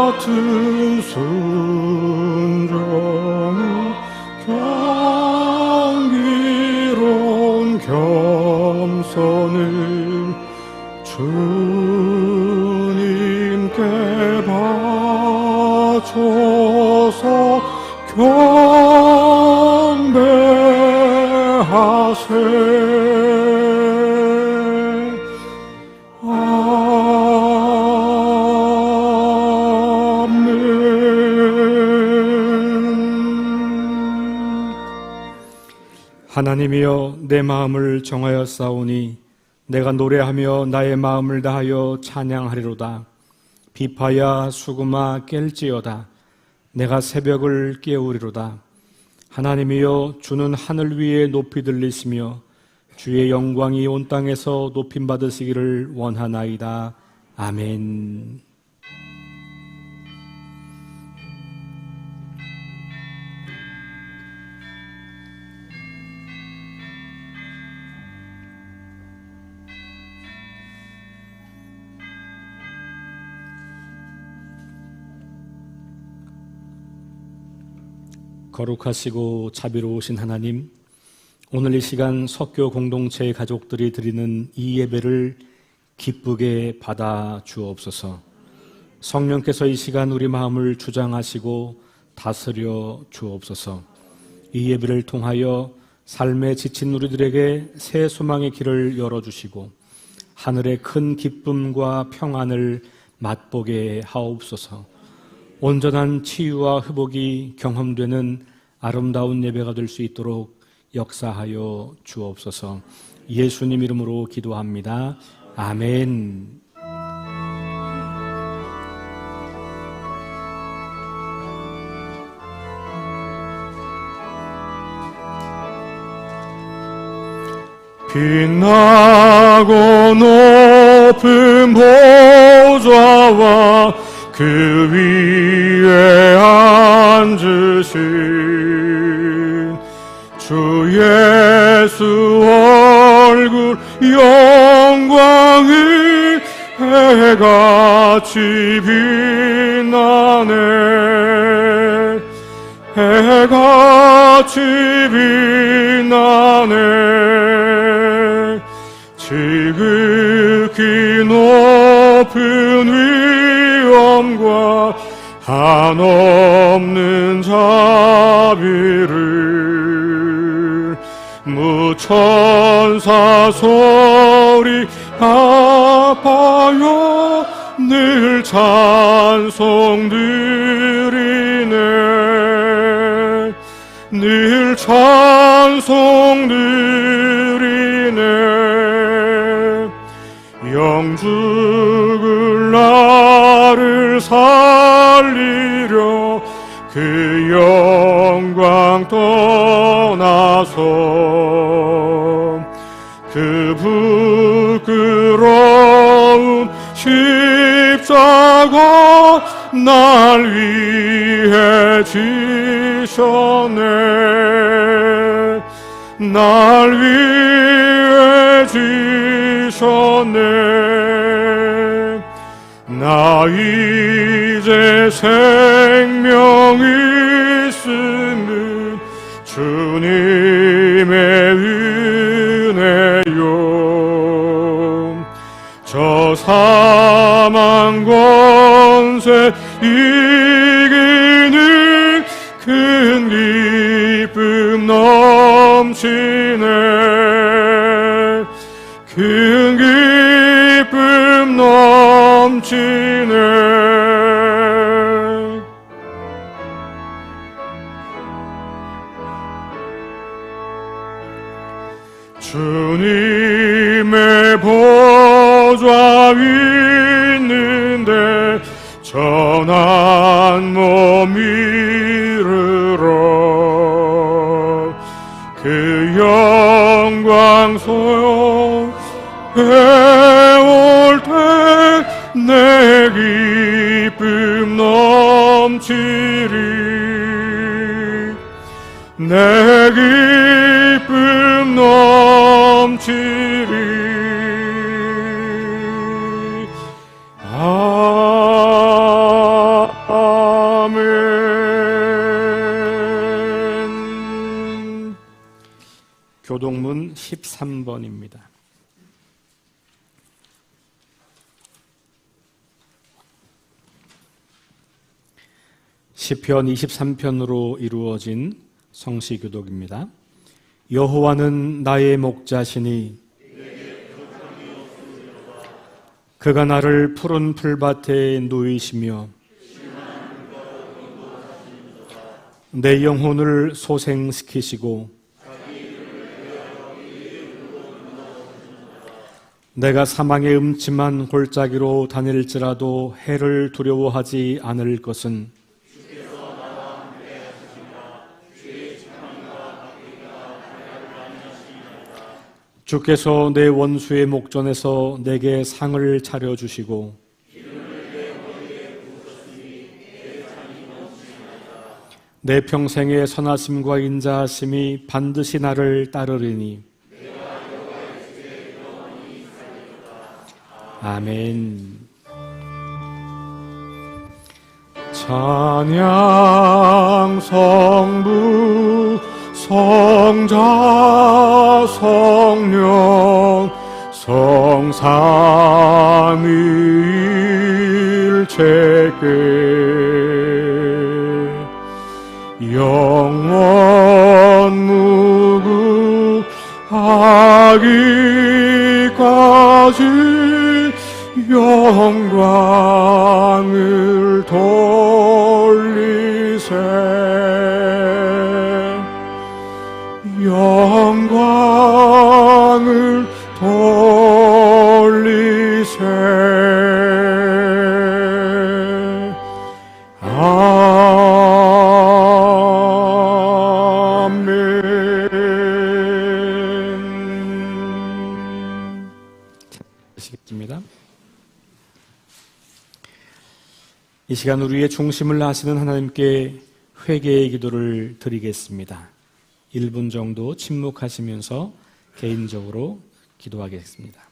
같은 순종은 경기로운 겸손을 주님께 바쳐서 경배하세. 하나님이여, 내 마음을 정하였사오니 내가 노래하며 나의 마음을 다하여 찬양하리로다. 비파야 수금아 깰지어다. 내가 새벽을 깨우리로다. 하나님이여, 주는 하늘 위에 높이 들리시며 주의 영광이 온 땅에서 높임받으시기를 원하나이다. 아멘. 거룩하시고 자비로우신 하나님, 오늘 이 시간 석교 공동체의 가족들이 드리는 이 예배를 기쁘게 받아 주옵소서. 성령께서 이 시간 우리 마음을 주장하시고 다스려 주옵소서. 이 예배를 통하여 삶에 지친 우리들에게 새 소망의 길을 열어주시고 하늘의 큰 기쁨과 평안을 맛보게 하옵소서. 온전한 치유와 회복이 경험되는 아름다운 예배가 될 수 있도록 역사하여 주옵소서. 예수님 이름으로 기도합니다. 아멘. 빛나고 높은 보좌와 그 위에 앉으신 주 예수 얼굴 영광이 해같이 빛나네. 해같이 빛나네. 지극히 높은 위엄과 한없는 자비를 무천사 소리 합하여 늘 찬송 드리네. 늘 찬송 드리네. 영죽을 나를 살리려 그 영광 떠나서 그 부끄러운 십자가 날 위해 지셨네. 날 위해 지셨네. 나 이제 생명 있음은 주님의 은혜요. 저 사망 권세 이기는 큰 기쁨 넘치네. 큰 기쁨 넘치네. 주님의 보좌 있는데 전한 몸 이르러 그 영광 소용 해올 때 내 기쁨 넘치리. 내 기쁨 넘치리. 교동문 13번입니다. 시편 23편으로 이루어진 성시교독입니다. 여호와는 나의 목자시니 그가 나를 푸른 풀밭에 누이시며 내 영혼을 소생시키시고 내가 사망의 음침한 골짜기로 다닐지라도 해를 두려워하지 않을 것은 주께서 내 원수의 목전에서 내게 상을 차려주시고 내 평생의 선하심과 인자하심이 반드시 나를 따르리니 아멘. 찬양 성부 성자 성령 성삼위일체께 영원 무궁하기까지 영광을 돌리세 영광을 돌리세 아멘. 시겠습니다. 이 시간 우리의 중심을 아시는 하나님께 회개의 기도를 드리겠습니다. 1분 정도 침묵하시면서 개인적으로 기도하겠습니다.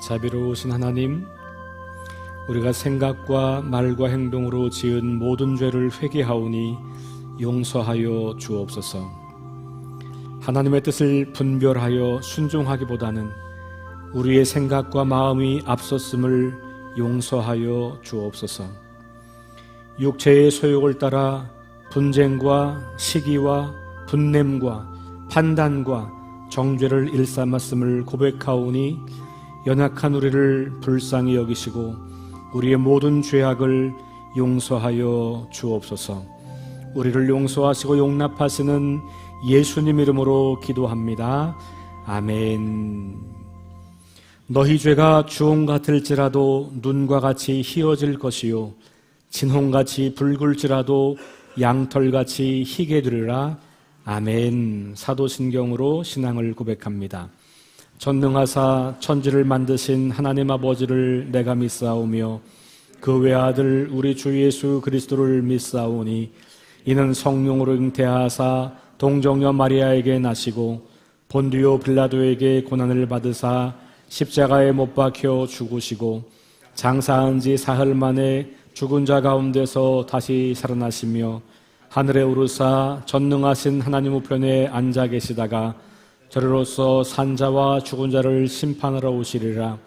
자비로우신 하나님, 우리가 생각과 말과 행동으로 지은 모든 죄를 회개하오니 용서하여 주옵소서. 하나님의 뜻을 분별하여 순종하기보다는 우리의 생각과 마음이 앞섰음을 용서하여 주옵소서. 육체의 소욕을 따라 분쟁과 시기와 분냄과 판단과 정죄를 일삼았음을 고백하오니 연약한 우리를 불쌍히 여기시고 우리의 모든 죄악을 용서하여 주옵소서. 우리를 용서하시고 용납하시는 예수님 이름으로 기도합니다. 아멘. 너희 죄가 주홍 같을지라도 눈과 같이 희어질 것이요 진홍같이 붉을지라도 양털같이 희게 되리라. 아멘. 사도신경으로 신앙을 고백합니다. 전능하사 천지를 만드신 하나님 아버지를 내가 믿사오며 그 외아들 우리 주 예수 그리스도를 믿사오니 이는 성령으로 잉태하사 동정녀 마리아에게 나시고 본디오 빌라도에게 고난을 받으사 십자가에 못 박혀 죽으시고 장사한 지 사흘 만에 죽은 자 가운데서 다시 살아나시며 하늘에 오르사 전능하신 하나님 우편에 앉아 계시다가 저리로서 산자와 죽은 자를 심판하러 오시리라.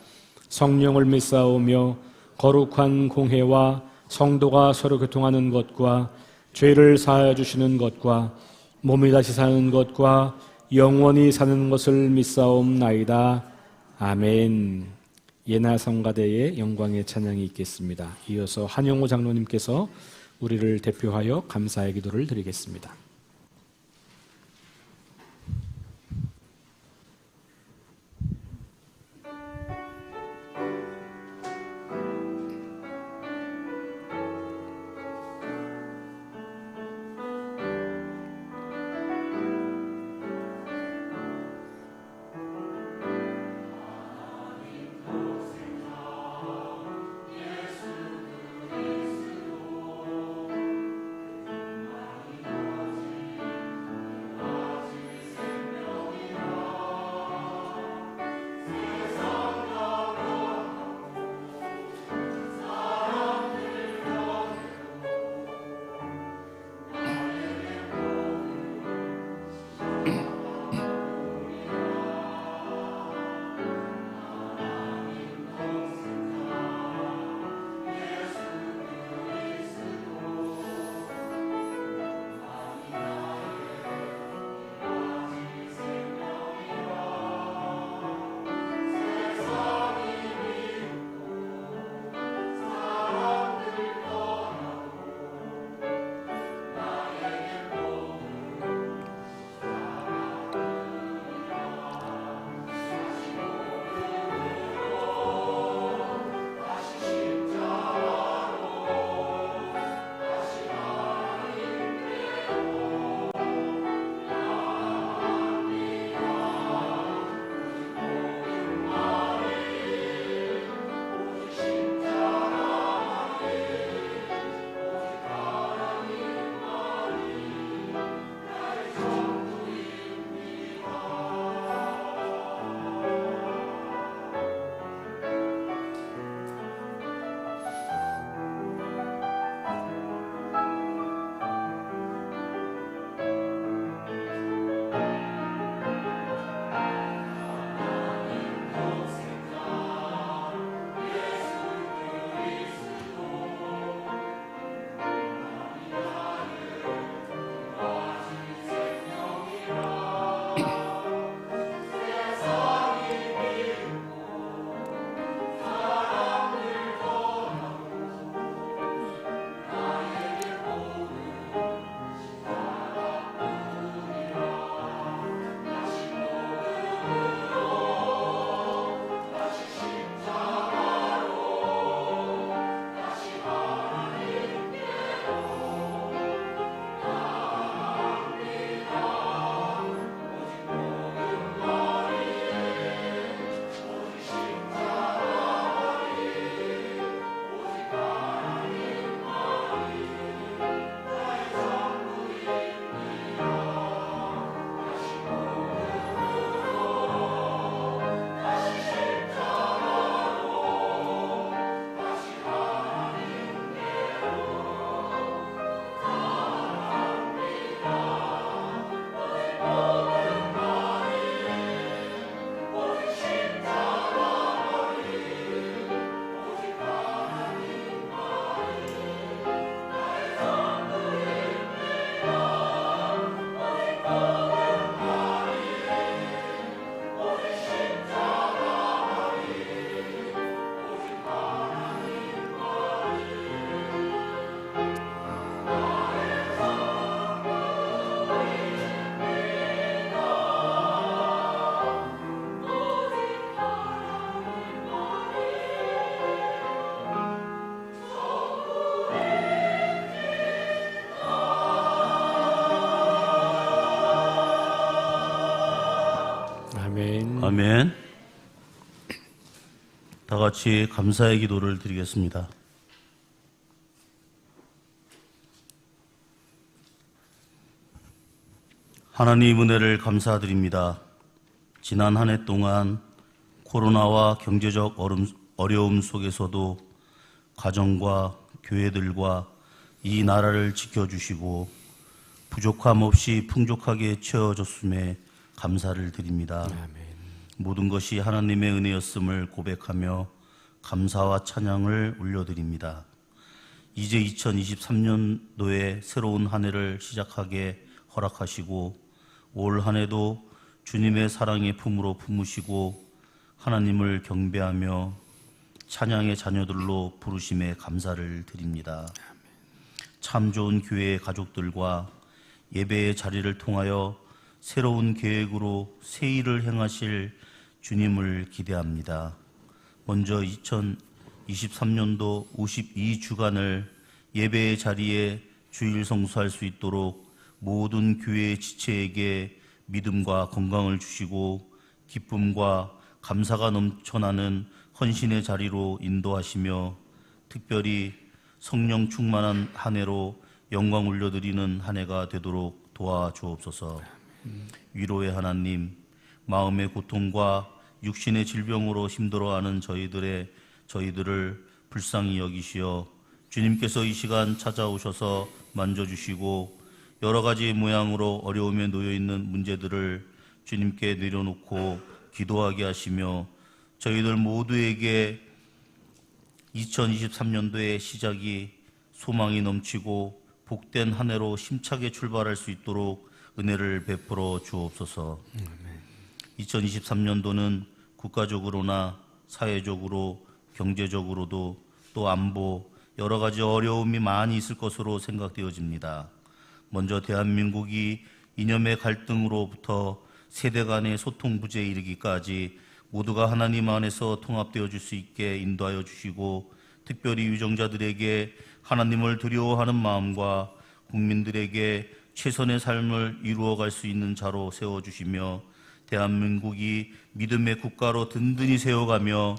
성령을 믿사오며 거룩한 공회와 성도가 서로 교통하는 것과 죄를 사하여 주시는 것과 몸이 다시 사는 것과 영원히 사는 것을 믿사옵나이다. 아멘. 예나 성가대의 영광의 찬양이 있겠습니다. 이어서 한영호 장로님께서 우리를 대표하여 감사의 기도를 드리겠습니다. 아멘. 아멘. 다 같이 감사의 기도를 드리겠습니다. 하나님 은혜를 감사드립니다. 지난 한 해 동안 코로나와 경제적 어려움 속에서도 가정과 교회들과 이 나라를 지켜주시고 부족함 없이 풍족하게 채워줬음에 감사를 드립니다. 아멘. 모든 것이 하나님의 은혜였음을 고백하며 감사와 찬양을 올려드립니다. 이제 2023년도에 새로운 한 해를 시작하게 허락하시고 올 한 해도 주님의 사랑의 품으로 품으시고 하나님을 경배하며 찬양의 자녀들로 부르심에 감사를 드립니다. 참 좋은 교회의 가족들과 예배의 자리를 통하여 새로운 계획으로 새 일을 행하실 주님을 기대합니다. 먼저 2023년도 52주간을 예배의 자리에 주일 성수할 수 있도록 모든 교회의 지체에게 믿음과 건강을 주시고 기쁨과 감사가 넘쳐나는 헌신의 자리로 인도하시며 특별히 성령 충만한 한 해로 영광 올려드리는 한 해가 되도록 도와주옵소서. 위로의 하나님, 마음의 고통과 육신의 질병으로 힘들어하는 저희들을 불쌍히 여기시어 주님께서 이 시간 찾아오셔서 만져주시고 여러 가지 모양으로 어려움에 놓여있는 문제들을 주님께 내려놓고 기도하게 하시며 저희들 모두에게 2023년도의 시작이 소망이 넘치고 복된 한 해로 힘차게 출발할 수 있도록 은혜를 베풀어 주옵소서. 2023년도는 국가적으로나 사회적으로 경제적으로도 또 안보 여러 가지 어려움이 많이 있을 것으로 생각되어집니다. 먼저 대한민국이 이념의 갈등으로부터 세대 간의 소통 부재에 이르기까지 모두가 하나님 안에서 통합되어 줄 수 있게 인도하여 주시고 특별히 유정자들에게 하나님을 두려워하는 마음과 국민들에게 최선의 삶을 이루어갈 수 있는 자로 세워주시며 대한민국이 믿음의 국가로 든든히 세워가며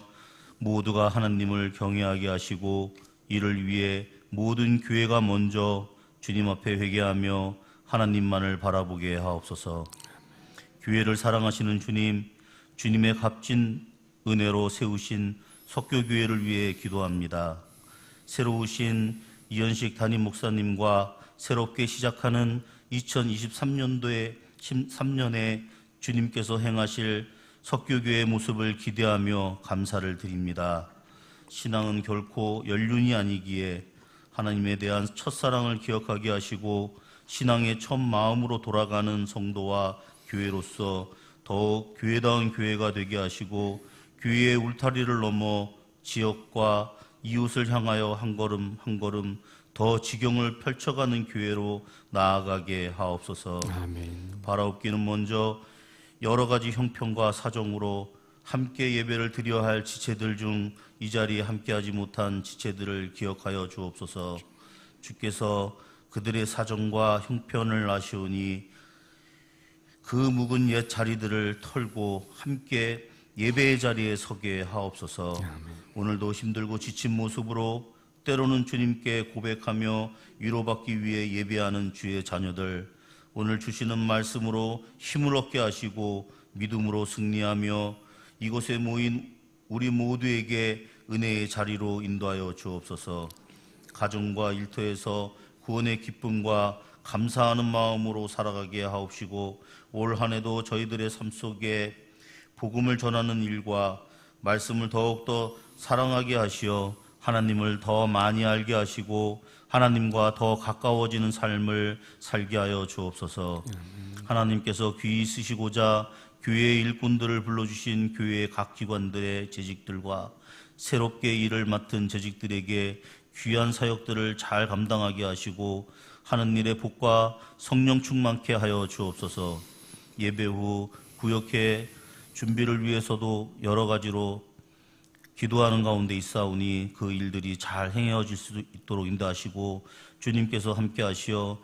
모두가 하나님을 경외하게 하시고 이를 위해 모든 교회가 먼저 주님 앞에 회개하며 하나님만을 바라보게 하옵소서. 교회를 사랑하시는 주님, 주님의 값진 은혜로 세우신 석교교회를 위해 기도합니다. 새로 오신 이현식 담임 목사님과 새롭게 시작하는 2023년도에 3년에 주님께서 행하실 석교교회의 모습을 기대하며 감사를 드립니다. 신앙은 결코 연륜이 아니기에 하나님에 대한 첫사랑을 기억하게 하시고 신앙의 첫 마음으로 돌아가는 성도와 교회로서 더욱 교회다운 교회가 되게 하시고 교회의 울타리를 넘어 지역과 이웃을 향하여 한 걸음 한 걸음 더 지경을 펼쳐가는 교회로 나아가게 하옵소서. 아멘. 바라옵기는 먼저 여러 가지 형편과 사정으로 함께 예배를 드려야 할 지체들 중 이 자리에 함께하지 못한 지체들을 기억하여 주옵소서. 주께서 그들의 사정과 형편을 아시오니 그 묵은 옛 자리들을 털고 함께 예배의 자리에 서게 하옵소서. 오늘도 힘들고 지친 모습으로 때로는 주님께 고백하며 위로받기 위해 예배하는 주의 자녀들, 오늘 주시는 말씀으로 힘을 얻게 하시고 믿음으로 승리하며 이곳에 모인 우리 모두에게 은혜의 자리로 인도하여 주옵소서. 가정과 일터에서 구원의 기쁨과 감사하는 마음으로 살아가게 하옵시고 올 한 해도 저희들의 삶 속에 복음을 전하는 일과 말씀을 더욱더 사랑하게 하시어 하나님을 더 많이 알게 하시고 하나님과 더 가까워지는 삶을 살게 하여 주옵소서. 하나님께서 귀히 쓰시고자 교회의 일꾼들을 불러주신 교회의 각 기관들의 재직들과 새롭게 일을 맡은 재직들에게 귀한 사역들을 잘 감당하게 하시고 하는 일의 복과 성령 충만케 하여 주옵소서. 예배 후 구역회 준비를 위해서도 여러 가지로 기도하는 가운데 있사오니 그 일들이 잘 행해질 수 있도록 인도하시고 주님께서 함께 하시어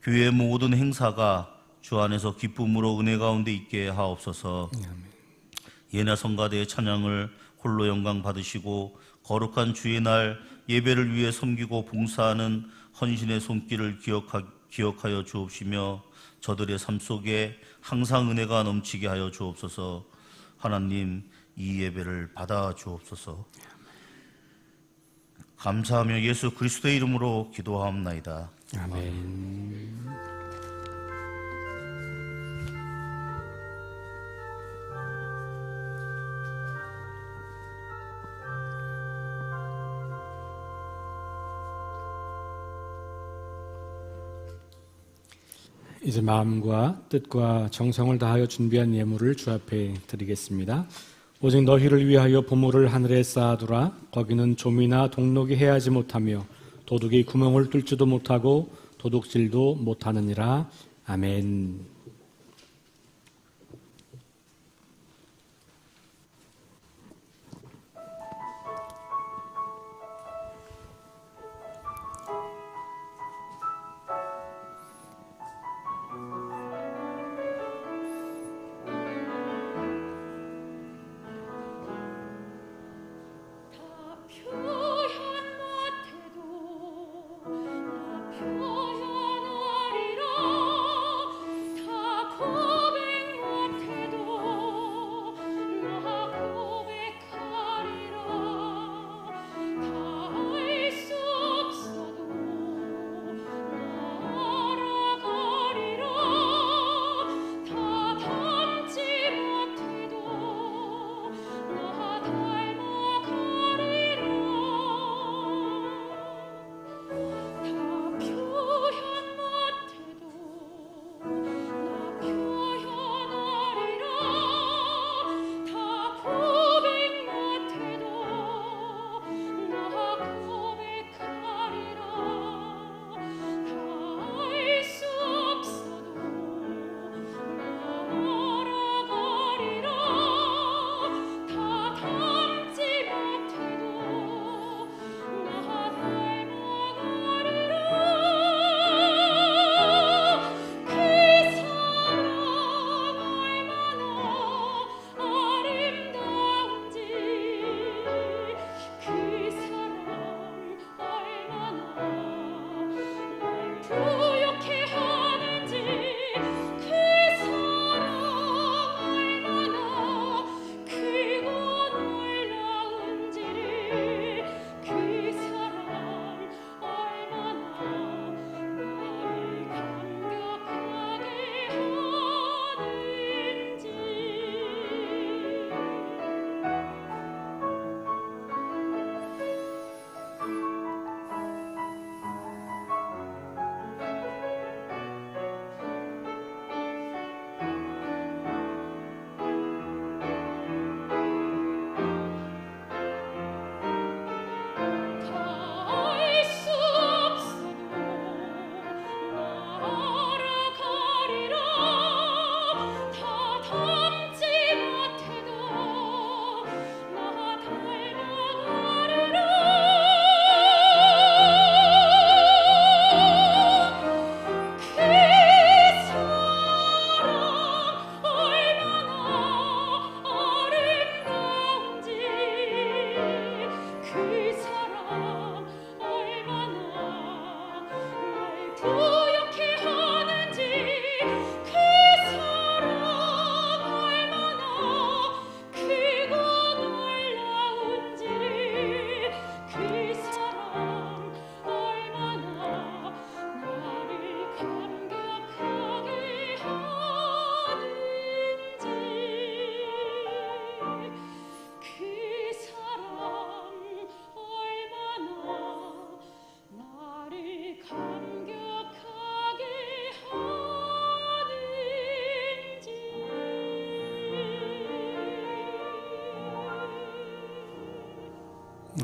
교회의 모든 행사가 주 안에서 기쁨으로 은혜 가운데 있게 하옵소서. 아멘. 예나 성가대의 찬양을 홀로 영광 받으시고 거룩한 주의 날 예배를 위해 섬기고 봉사하는 헌신의 손길을 기억하여 주옵시며 저들의 삶 속에 항상 은혜가 넘치게 하여 주옵소서. 하나님, 이 예배를 받아 주옵소서. 감사하며 예수 그리스도의 이름으로 기도하옵나이다. 아멘. 이제 마음과 뜻과 정성을 다하여 준비한 예물을 주 앞에 드리겠습니다. 오직 너희를 위하여 보물을 하늘에 쌓아두라. 거기는 좀이나 동록이 해하지 못하며 도둑이 구멍을 뚫지도 못하고 도둑질도 못하느니라. 아멘.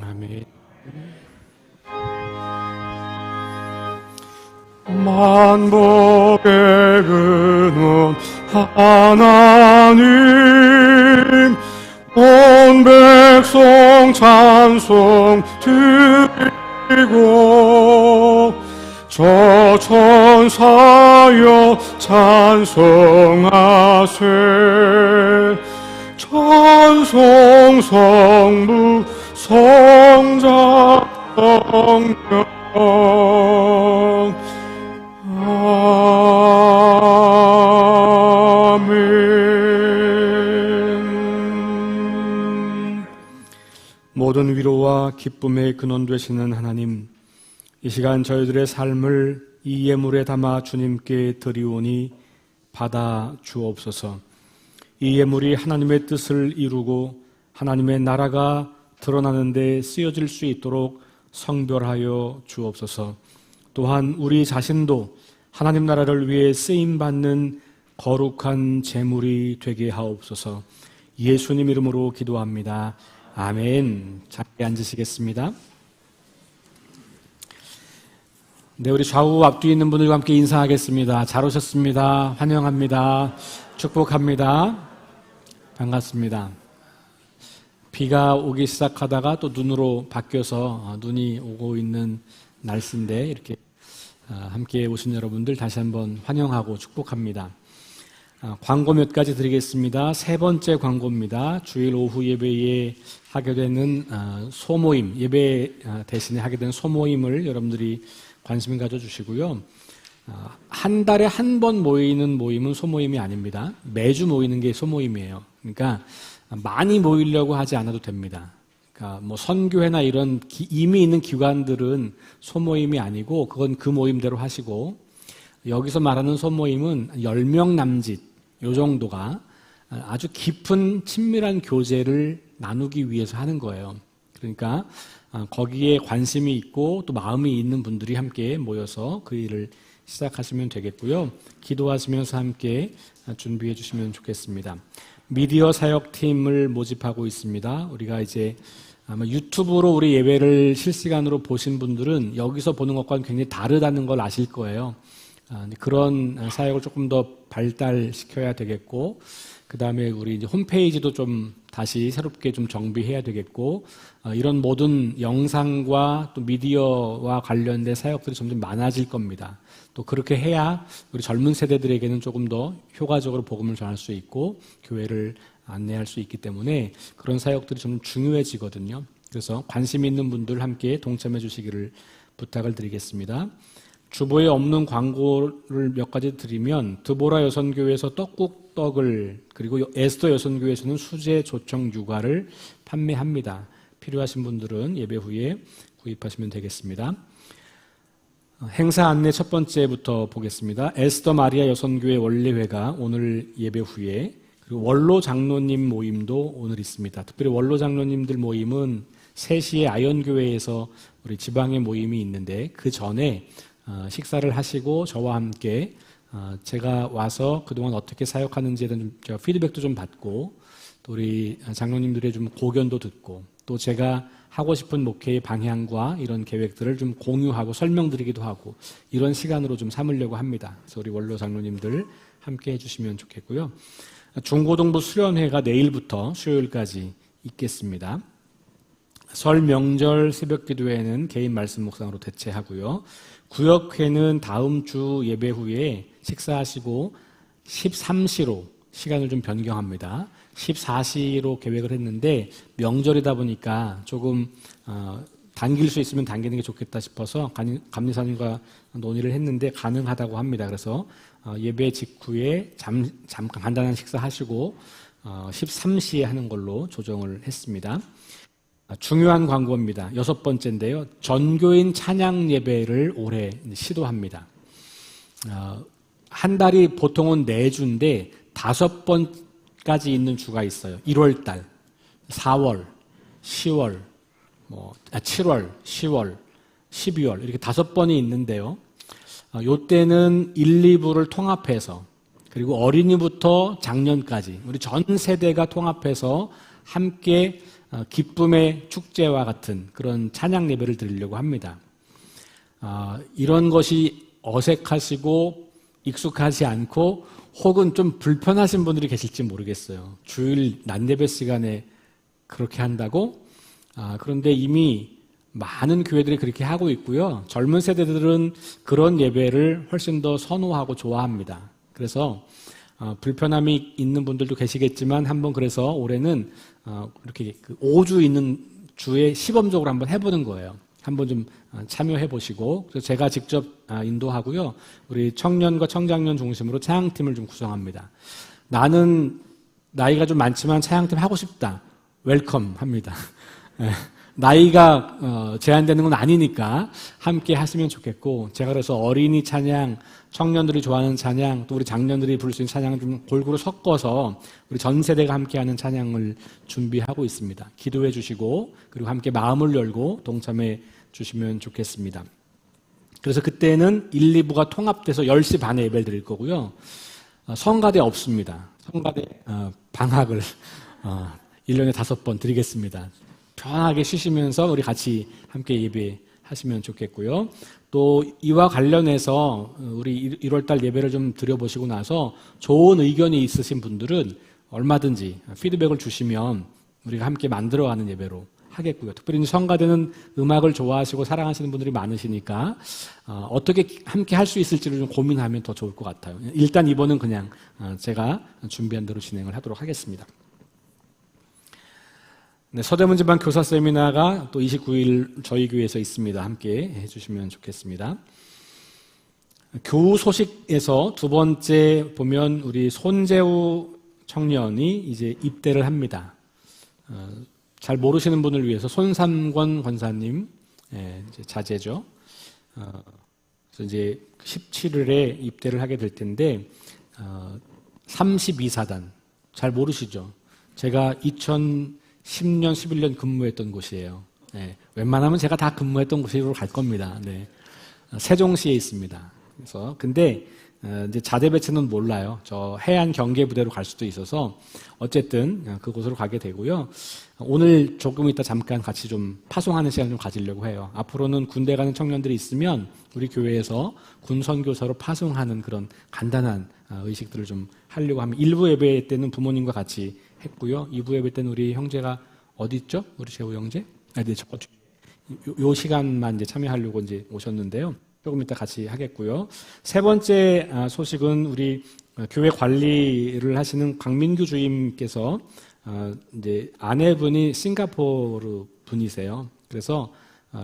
아멘. 만복의 근원 하나님, 온 백성 찬송 드리고 저 천사여 찬송하세. 저 배송 성부 성자 성령 아멘. 모든 위로와 기쁨의 근원 되시는 하나님, 이 시간 저희들의 삶을 이 예물에 담아 주님께 드리오니 받아 주옵소서. 이 예물이 하나님의 뜻을 이루고 하나님의 나라가 드러나는 데 쓰여질 수 있도록 성별하여 주옵소서. 또한 우리 자신도 하나님 나라를 위해 쓰임받는 거룩한 제물이 되게 하옵소서. 예수님 이름으로 기도합니다. 아멘. 잠시 앉으시겠습니다. 네, 우리 좌우 앞뒤에 있는 분들과 함께 인사하겠습니다. 잘 오셨습니다. 환영합니다. 축복합니다. 반갑습니다. 비가 오기 시작하다가 또 눈으로 바뀌어서 눈이 오고 있는 날씨인데 이렇게 함께 오신 여러분들 다시 한번 환영하고 축복합니다. 광고 몇 가지 드리겠습니다. 세 번째 광고입니다. 주일 오후 예배에 하게 되는 소모임, 예배 대신에 하게 되는 소모임을 여러분들이 관심 가져주시고요. 한 달에 한 번 모이는 모임은 소모임이 아닙니다. 매주 모이는 게 소모임이에요. 그러니까 많이 모이려고 하지 않아도 됩니다. 그러니까 뭐 선교회나 이런 이미 있는 기관들은 소모임이 아니고 그건 그 모임대로 하시고, 여기서 말하는 소모임은 10명 남짓 요 정도가 아주 깊은 친밀한 교제를 나누기 위해서 하는 거예요. 그러니까 거기에 관심이 있고 또 마음이 있는 분들이 함께 모여서 그 일을 시작하시면 되겠고요. 기도하시면서 함께 준비해 주시면 좋겠습니다. 미디어 사역팀을 모집하고 있습니다. 우리가 이제 아마 유튜브로 우리 예배를 실시간으로 보신 분들은 여기서 보는 것과는 굉장히 다르다는 걸 아실 거예요. 그런 사역을 조금 더 발달시켜야 되겠고, 그 다음에 우리 이제 홈페이지도 좀 다시 새롭게 좀 정비해야 되겠고, 이런 모든 영상과 또 미디어와 관련된 사역들이 점점 많아질 겁니다. 또 그렇게 해야 우리 젊은 세대들에게는 조금 더 효과적으로 복음을 전할 수 있고 교회를 안내할 수 있기 때문에 그런 사역들이 좀 중요해지거든요. 그래서 관심 있는 분들 함께 동참해 주시기를 부탁을 드리겠습니다. 주보에 없는 광고를 몇 가지 드리면, 드보라 여선교회에서 떡국떡을, 그리고 에스더 여선교회에서는 수제 조청 육아를 판매합니다. 필요하신 분들은 예배 후에 구입하시면 되겠습니다. 행사 안내 첫 번째부터 보겠습니다. 에스더 마리아 여선교회 원례회가 오늘 예배 후에, 그리고 원로 장로님 모임도 오늘 있습니다. 특별히 원로 장로님들 모임은 3시에 아연교회에서 우리 지방의 모임이 있는데, 그 전에 식사를 하시고 저와 함께 제가 와서 그동안 어떻게 사역하는지에 대한 제가 피드백도 좀 받고, 또 우리 장로님들의 좀 고견도 듣고, 또 제가 하고 싶은 목회의 방향과 이런 계획들을 좀 공유하고 설명드리기도 하고, 이런 시간으로 좀 삼으려고 합니다. 그래서 우리 원로 장로님들 함께 해주시면 좋겠고요. 중고등부 수련회가 내일부터 수요일까지 있겠습니다. 설 명절 새벽 기도회는 개인 말씀 묵상으로 대체하고요. 구역회는 다음 주 예배 후에 식사하시고 13시로 시간을 좀 변경합니다. 14시로 계획을 했는데 명절이다 보니까 조금 당길 수 있으면 당기는 게 좋겠다 싶어서 감리사님과 논의를 했는데 가능하다고 합니다. 그래서 예배 직후에 잠깐 간단한 식사하시고 13시에 하는 걸로 조정을 했습니다. 중요한 광고입니다. 6번째인데요. 전교인 찬양 예배를 올해 시도합니다. 한 달이 보통은 4주인데 5번까지 있는 주가 있어요. 1월달, 4월, 10월, 7월, 10월, 12월 이렇게 5번이 있는데요. 요때는 1, 2부를 통합해서, 그리고 어린이부터 장년까지 우리 전 세대가 통합해서 함께 기쁨의 축제와 같은 그런 찬양 예배를 드리려고 합니다. 이런 것이 어색하시고 익숙하지 않고 혹은 좀 불편하신 분들이 계실지 모르겠어요. 주일 낮 예배 시간에 그렇게 한다고? 그런데 이미 많은 교회들이 그렇게 하고 있고요. 젊은 세대들은 그런 예배를 훨씬 더 선호하고 좋아합니다. 그래서 불편함이 있는 분들도 계시겠지만 한번 그래서 올해는 이렇게 그 5주 있는 주에 시범적으로 한번 해보는 거예요. 한번 좀 참여해 보시고, 그래서 제가 직접 인도하고요. 우리 청년과 청장년 중심으로 찬양팀을 좀 구성합니다. 나는 나이가 좀 많지만 찬양팀 하고 싶다. 웰컴 합니다. 나이가 제한되는 건 아니니까 함께 하시면 좋겠고, 제가 그래서 어린이 찬양, 청년들이 좋아하는 찬양, 또 우리 장년들이 부를 수 있는 찬양을 좀 골고루 섞어서 우리 전 세대가 함께하는 찬양을 준비하고 있습니다. 기도해 주시고 그리고 함께 마음을 열고 동참해 주시면 좋겠습니다. 그래서 그때는 1, 2부가 통합돼서 10시 반에 예배를 드릴 거고요. 성가대 없습니다. 성가대 방학을 1년에 5번 드리겠습니다. 편하게 쉬시면서 우리 같이 함께 예배하시면 좋겠고요. 또 이와 관련해서 우리 1월달 예배를 좀 드려보시고 나서 좋은 의견이 있으신 분들은 얼마든지 피드백을 주시면 우리가 함께 만들어가는 예배로 하겠고요. 특별히 성가대는 음악을 좋아하시고 사랑하시는 분들이 많으시니까 어떻게 함께 할 수 있을지를 좀 고민하면 더 좋을 것 같아요. 일단 이번은 그냥 제가 준비한 대로 진행을 하도록 하겠습니다. 네, 서대문지방 교사 세미나가 또 29일 저희 교회에서 있습니다. 함께 해주시면 좋겠습니다. 교우 소식에서 두 번째 보면 우리 손재우 청년이 이제 입대를 합니다. 잘 모르시는 분을 위해서 손삼권 권사님 이제 자제죠. 그래서 이제 17일에 입대를 하게 될 텐데 32사단 잘 모르시죠? 제가 2010년, 11년 근무했던 곳이에요. 네, 웬만하면 제가 다 근무했던 곳으로 갈 겁니다. 네. 세종시에 있습니다. 그래서 근데 이제 자대 배치는 몰라요. 저 해안 경계 부대로 갈 수도 있어서 어쨌든 그곳으로 가게 되고요. 오늘 조금 이따 잠깐 같이 좀 파송하는 시간 좀 가지려고 해요. 앞으로는 군대 가는 청년들이 있으면 우리 교회에서 군 선교사로 파송하는 그런 간단한 의식들을 좀 하려고 하면 1부 예배 때는 부모님과 같이 했고요. 2부 예배 때는 우리 형제가 어디 있죠? 우리 재호 형제? 네, 요 시간만 이제 참여하려고 이제 오셨는데요. 조금 이따 같이 하겠고요. 세 번째 소식은 우리 교회 관리를 하시는 강민규 주임께서 이제 아내분이 싱가포르 분이세요. 그래서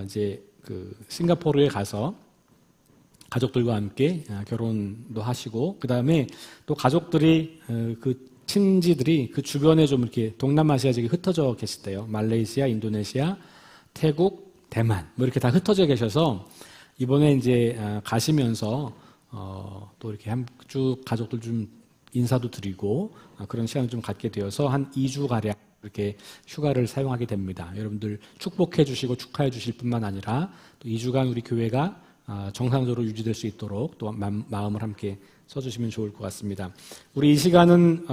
이제 그 싱가포르에 가서 가족들과 함께 결혼도 하시고, 그 다음에 또 가족들이 그 친지들이 그 주변에 좀 이렇게 동남아시아 지역에 흩어져 계시대요. 말레이시아, 인도네시아, 태국, 대만 뭐 이렇게 다 흩어져 계셔서 이번에 이제 가시면서 또 이렇게 쭉 가족들 좀 인사도 드리고 그런 시간을 좀 갖게 되어서 한 2주가량 이렇게 휴가를 사용하게 됩니다. 여러분들 축복해 주시고 축하해 주실 뿐만 아니라 또 2주간 우리 교회가 정상적으로 유지될 수 있도록 또 마음을 함께 써주시면 좋을 것 같습니다. 우리 이 시간은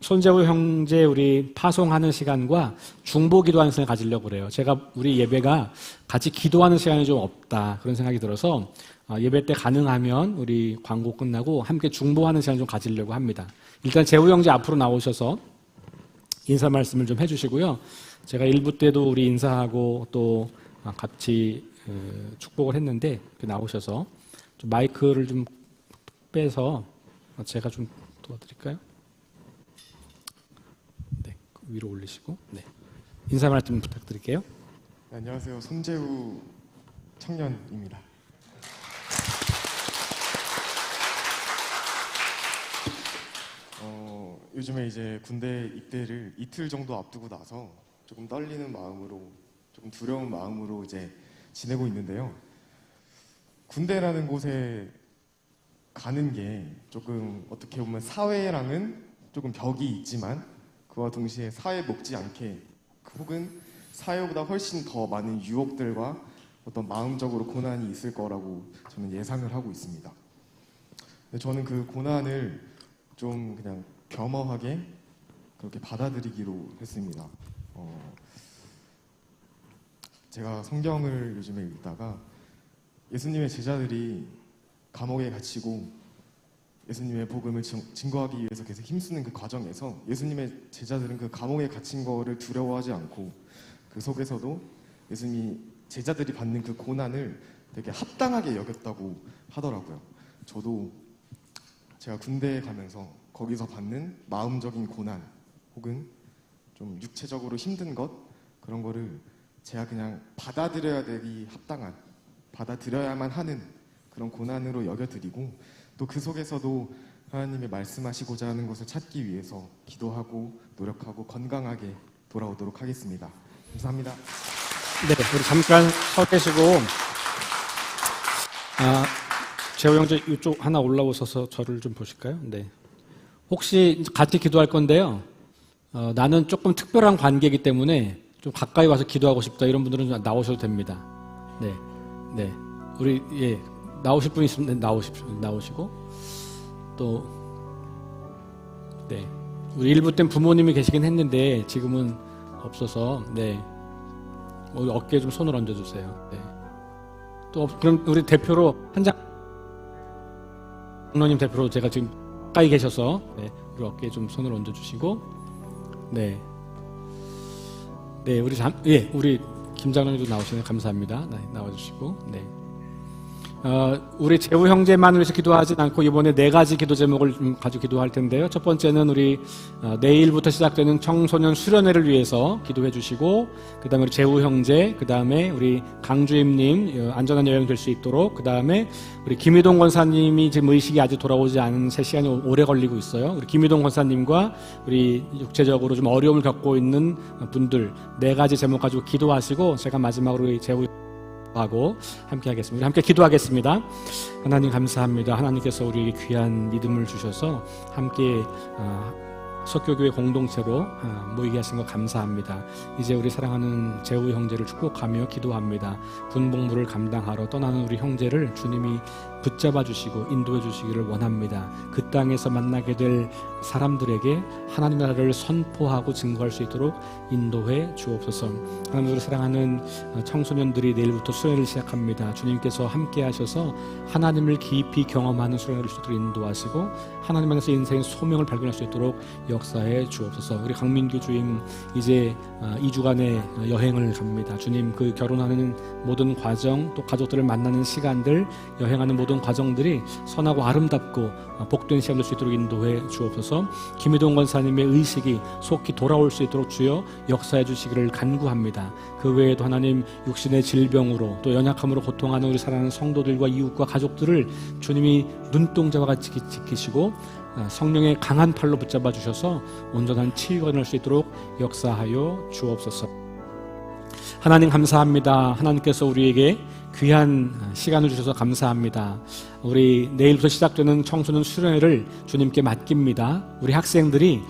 손재우 형제 우리 파송하는 시간과 중보 기도하는 시간을 가지려고 그래요. 제가 우리 예배가 같이 기도하는 시간이 좀 없다 그런 생각이 들어서 예배 때 가능하면 우리 광고 끝나고 함께 중보하는 시간 좀 가지려고 합니다. 일단 재우 형제 앞으로 나오셔서 인사 말씀을 좀 해주시고요. 제가 1부 때도 우리 인사하고 또 같이 축복을 했는데 나오셔서 좀 마이크를 좀 빼서 제가 좀 도와드릴까요? 네, 위로 올리시고 네. 인사 말씀 부탁드릴게요. 네, 안녕하세요. 손재우 청년입니다. 요즘에 이제 군대 입대를 이틀 정도 앞두고 나서 조금 떨리는 마음으로, 조금 두려운 마음으로 이제 지내고 있는데요. 군대라는 곳에 가는 게 조금 어떻게 보면 사회랑은 조금 벽이 있지만 그와 동시에 사회에 먹지 않게 혹은 사회보다 훨씬 더 많은 유혹들과 어떤 마음적으로 고난이 있을 거라고 저는 예상을 하고 있습니다. 근데 저는 그 고난을 좀 그냥 겸허하게 그렇게 받아들이기로 했습니다. 제가 성경을 요즘에 읽다가 예수님의 제자들이 감옥에 갇히고 예수님의 복음을 증거하기 위해서 계속 힘쓰는 그 과정에서 예수님의 제자들은 그 감옥에 갇힌 거를 두려워하지 않고 그 속에서도 예수님이 제자들이 받는 그 고난을 되게 합당하게 여겼다고 하더라고요. 저도 제가 군대에 가면서 거기서 받는 마음적인 고난 혹은 좀 육체적으로 힘든 것 그런 거를 제가 그냥 받아들여야 되기 합당한 받아들여야만 하는 그런 고난으로 여겨드리고 또 그 속에서도 하나님이 말씀하시고자 하는 것을 찾기 위해서 기도하고 노력하고 건강하게 돌아오도록 하겠습니다. 감사합니다. 네, 우리 잠깐 서 계시고, 재호 형제 이쪽 하나 올라오셔서 저를 좀 보실까요? 네. 혹시 같이 기도할 건데요. 나는 조금 특별한 관계이기 때문에 좀 가까이 와서 기도하고 싶다 이런 분들은 좀 나오셔도 됩니다. 네, 네. 우리 나오실 분 있으면 나오시고 또 네. 우리 일부 땐 부모님이 계시긴 했는데 지금은 없어서 네. 우리 어깨에 좀 손을 얹어주세요. 네. 또 그럼 우리 대표로 장로님 대표로 제가 지금 가까이 계셔서 네. 우리 어깨에 좀 손을 얹어주시고 네. 네, 우리 김 장로님도 나오시네요. 감사합니다. 네, 나와주시고 네. 우리 재우 형제만을 위해서 기도하진 않고 이번에 4가지 기도 제목을 좀 가지고 기도할 텐데요. 첫 번째는 우리 내일부터 시작되는 청소년 수련회를 위해서 기도해 주시고, 그 다음에 우리 재우 형제, 그 다음에 우리 강주임님 안전한 여행 될 수 있도록, 그 다음에 우리 김희동 권사님이 지금 의식이 아직 돌아오지 않은 새 시간이 오래 걸리고 있어요. 우리 김희동 권사님과 우리 육체적으로 좀 어려움을 겪고 있는 분들 4가지 제목 가지고 기도하시고, 제가 마지막으로 우리 재우 하고 함께 하겠습니다. 함께 기도하겠습니다. 하나님 감사합니다. 하나님께서 우리에게 귀한 믿음을 주셔서 함께 석교교회 공동체로 모이게 하신 것 감사합니다. 이제 우리 사랑하는 재우 형제를 축복하며 기도합니다. 군복무를 감당하러 떠나는 우리 형제를 주님이 붙잡아 주시고 인도해 주시기를 원합니다. 그 땅에서 만나게 될 사람들에게 하나님의 나라를 선포하고 증거할 수 있도록 인도해 주옵소서. 하나님, 우리 사랑하는 청소년들이 내일부터 수련회를 시작합니다. 주님께서 함께 하셔서 하나님을 깊이 경험하는 수련회를 수 있도록 인도하시고 하나님 안에서 인생의 소명을 발견할 수 있도록 역사해 주옵소서. 우리 강민규 주임 이제 2주간의 여행을 갑니다. 주님, 그 결혼하는 모든 과정, 또 가족들을 만나는 시간들, 여행하는 모든 과정들이 선하고 아름답고 복된 시간 될 수 있도록 인도해 주옵소서. 김희동 권사님의 의식이 속히 돌아올 수 있도록 주여 역사해 주시기를 간구합니다. 그 외에도 하나님, 육신의 질병으로 또 연약함으로 고통하는 우리 사랑하는 성도들과 이웃과 가족들을 주님이 눈동자와 같이 지키시고 성령의 강한 팔로 붙잡아 주셔서 온전한 치유가 일어날 수 있도록 역사하여 주옵소서. 하나님 감사합니다. 하나님께서 우리에게 귀한 시간을 주셔서 감사합니다. 우리 내일부터 시작되는 청소년 수련회를 주님께 맡깁니다. 우리 학생들이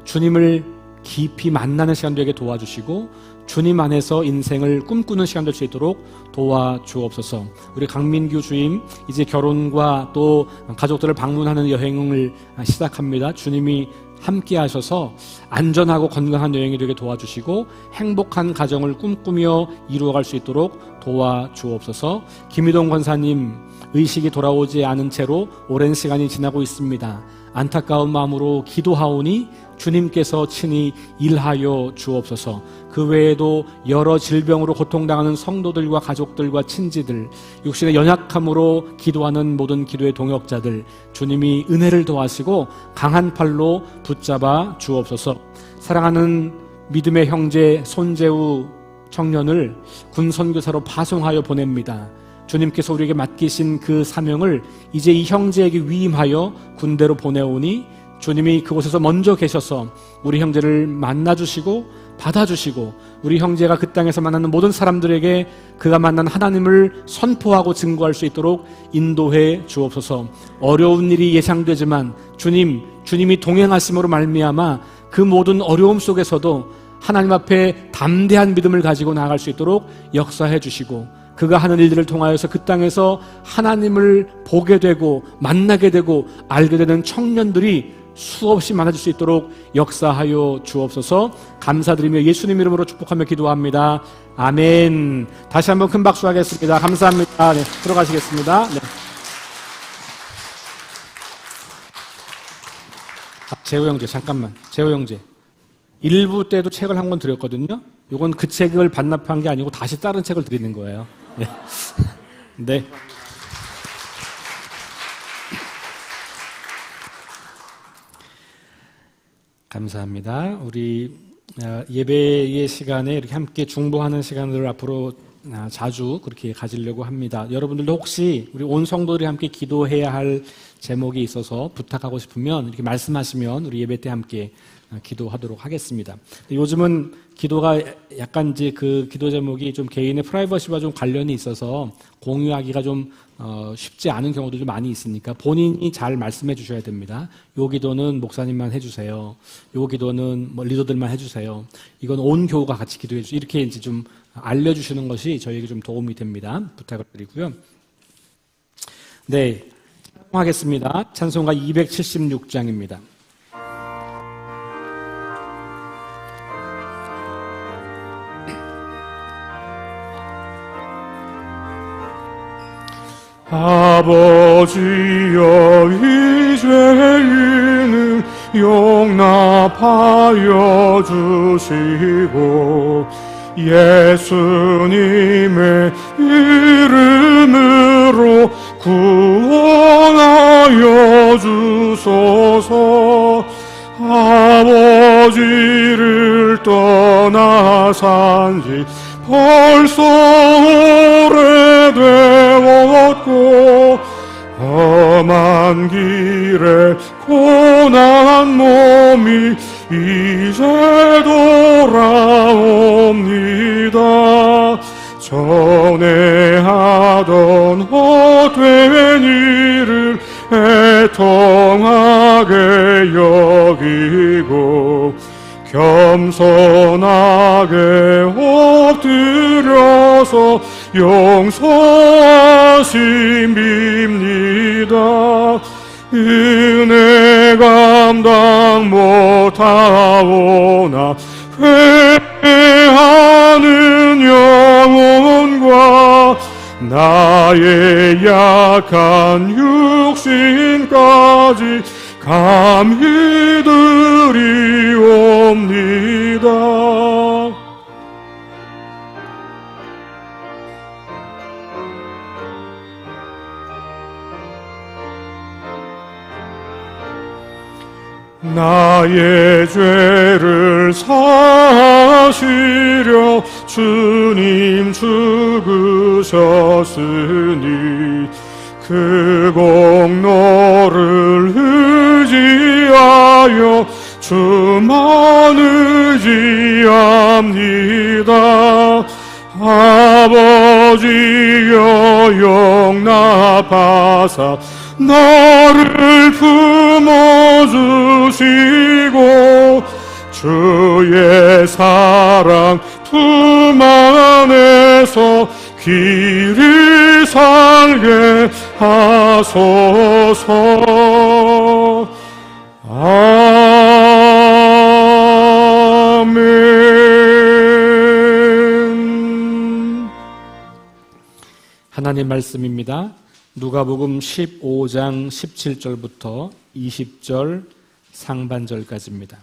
주님을 깊이 만나는 시간 되게 도와주시고 주님 안에서 인생을 꿈꾸는 시간 될 수 있도록 도와주옵소서. 우리 강민규 주임 이제 결혼과 또 가족들을 방문하는 여행을 시작합니다. 주님이 함께 하셔서 안전하고 건강한 여행이 되게 도와주시고 행복한 가정을 꿈꾸며 이루어갈 수 있도록 도와주옵소서. 김희동 권사님 의식이 돌아오지 않은 채로 오랜 시간이 지나고 있습니다. 안타까운 마음으로 기도하오니 주님께서 친히 일하여 주옵소서. 그 외에도 여러 질병으로 고통당하는 성도들과 가족들과 친지들, 육신의 연약함으로 기도하는 모든 기도의 동역자들, 주님이 은혜를 더하시고 강한 팔로 붙잡아 주옵소서. 사랑하는 믿음의 형제 손재우 청년을 군선교사로 파송하여 보냅니다. 주님께서 우리에게 맡기신 그 사명을 이제 이 형제에게 위임하여 군대로 보내오니 주님이 그곳에서 먼저 계셔서 우리 형제를 만나주시고 받아주시고 우리 형제가 그 땅에서 만나는 모든 사람들에게 그가 만난 하나님을 선포하고 증거할 수 있도록 인도해 주옵소서. 어려운 일이 예상되지만 주님이 동행하심으로 말미암아 그 모든 어려움 속에서도 하나님 앞에 담대한 믿음을 가지고 나아갈 수 있도록 역사해 주시고 그가 하는 일들을 통하여서 그 땅에서 하나님을 보게 되고 만나게 되고 알게 되는 청년들이 수없이 많아질 수 있도록 역사하여 주옵소서. 감사드리며 예수님 이름으로 축복하며 기도합니다. 아멘. 다시 한번 큰 박수 하겠습니다. 감사합니다. 네, 들어가시겠습니다. 네. 재호 형제 잠깐만. 재호 형제 1부 때도 책을 한 권 드렸거든요. 이건 그 책을 반납한 게 아니고 다시 다른 책을 드리는 거예요. 네. 네. 감사합니다. 우리 예배의 시간에 이렇게 함께 중보하는 시간을 앞으로 자주 그렇게 가지려고 합니다. 여러분들도 혹시 우리 온 성도들이 함께 기도해야 할 제목이 있어서 부탁하고 싶으면 이렇게 말씀하시면 우리 예배 때 함께 기도하도록 하겠습니다. 요즘은 기도가 약간 이제 그 기도 제목이 좀 개인의 프라이버시와 좀 관련이 있어서 공유하기가 좀 쉽지 않은 경우도 좀 많이 있으니까 본인이 잘 말씀해 주셔야 됩니다. 요 기도는 목사님만 해주세요. 요 기도는 뭐 리더들만 해주세요. 이건 온 교우가 같이 기도해 주세요. 이렇게 이제 좀 알려주시는 것이 저희에게 좀 도움이 됩니다. 부탁을 드리고요. 네, 하겠습니다. 찬송가 276장입니다. 아버지여 이 죄인을 용납하여 주시고 예수님의 이름으로 구원하여 주소서. 아버지를 떠나 산지 벌써 오래되었고 험한 길에 고난 몸이 이제 돌아옵니다. 전에 하던 헛된 일을 애통하게 여기고 겸손하게 엎드려서 용서하심 빕니다. 은혜 감당 못하오나 회개하는 영혼과 나의 약한 육신까지 감히 드리옵니다. 나의 죄를 사시려 주님 죽으셨으니 그 공로를 의지하여 주만 의지합니다. 아버지여 용납하사 나를 품어주시고 주의 사랑 품 안에서 길이 살게 하소서. 아멘. 하나님 말씀입니다. 누가복음 15장 17절부터 20절 상반절까지입니다.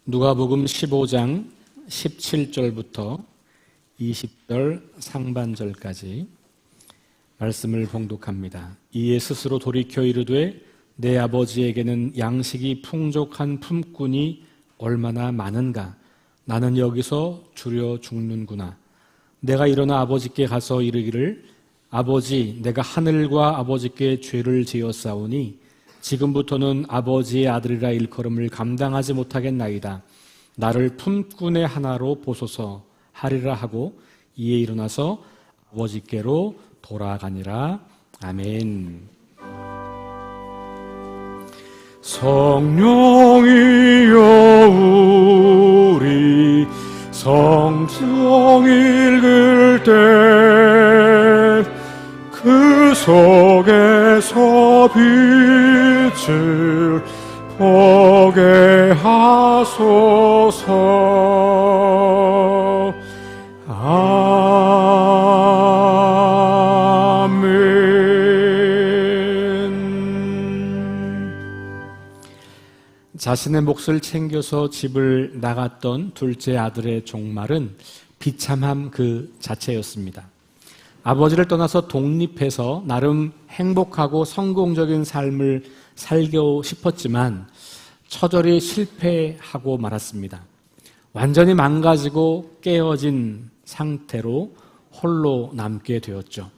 누가복음 15장 17절부터 20절 상반절까지 말씀을 봉독합니다. 이에 스스로 돌이켜 이르되 내 아버지에게는 양식이 풍족한 품꾼이 얼마나 많은가. 나는 여기서 주려 죽는구나. 내가 일어나 아버지께 가서 이르기를 아버지 내가 하늘과 아버지께 죄를 지었사오니 지금부터는 아버지의 아들이라 일컬음을 감당하지 못하겠나이다. 나를 품꾼의 하나로 보소서 하리라 하고 이에 일어나서 아버지께로 돌아가니라. 아멘. 성령이여 우리 성경 읽을 때 그 속에서 빛을 보게 하소서. 아멘. 자신의 몫을 챙겨서 집을 나갔던 둘째 아들의 종말은 비참함 그 자체였습니다. 아버지를 떠나서 독립해서 나름 행복하고 성공적인 삶을 살고 싶었지만 처절히 실패하고 말았습니다. 완전히 망가지고 깨어진 상태로 홀로 남게 되었죠.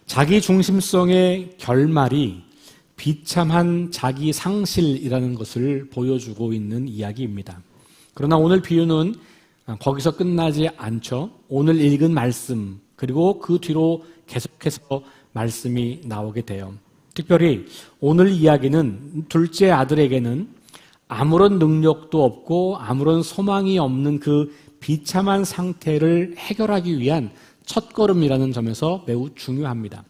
자기 중심성의 결말이 비참한 자기 상실이라는 것을 보여주고 있는 이야기입니다. 그러나 오늘 비유는 거기서 끝나지 않죠. 오늘 읽은 말씀 그리고 그 뒤로 계속해서 말씀이 나오게 돼요. 특별히 오늘 이야기는 둘째 아들에게는 아무런 능력도 없고 아무런 소망이 없는 그 비참한 상태를 해결하기 위한 첫걸음이라는 점에서 매우 중요합니다.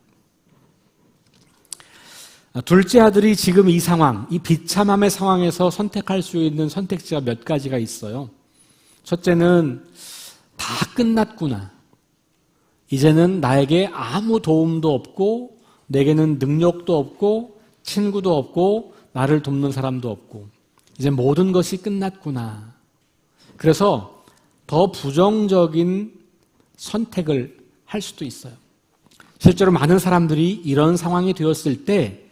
둘째 아들이 지금 이 상황, 이 비참함의 상황에서 선택할 수 있는 선택지가 몇 가지가 있어요. 첫째는 다 끝났구나. 이제는 나에게 아무 도움도 없고 내게는 능력도 없고 친구도 없고 나를 돕는 사람도 없고 이제 모든 것이 끝났구나. 그래서 더 부정적인 선택을 할 수도 있어요. 실제로 많은 사람들이 이런 상황이 되었을 때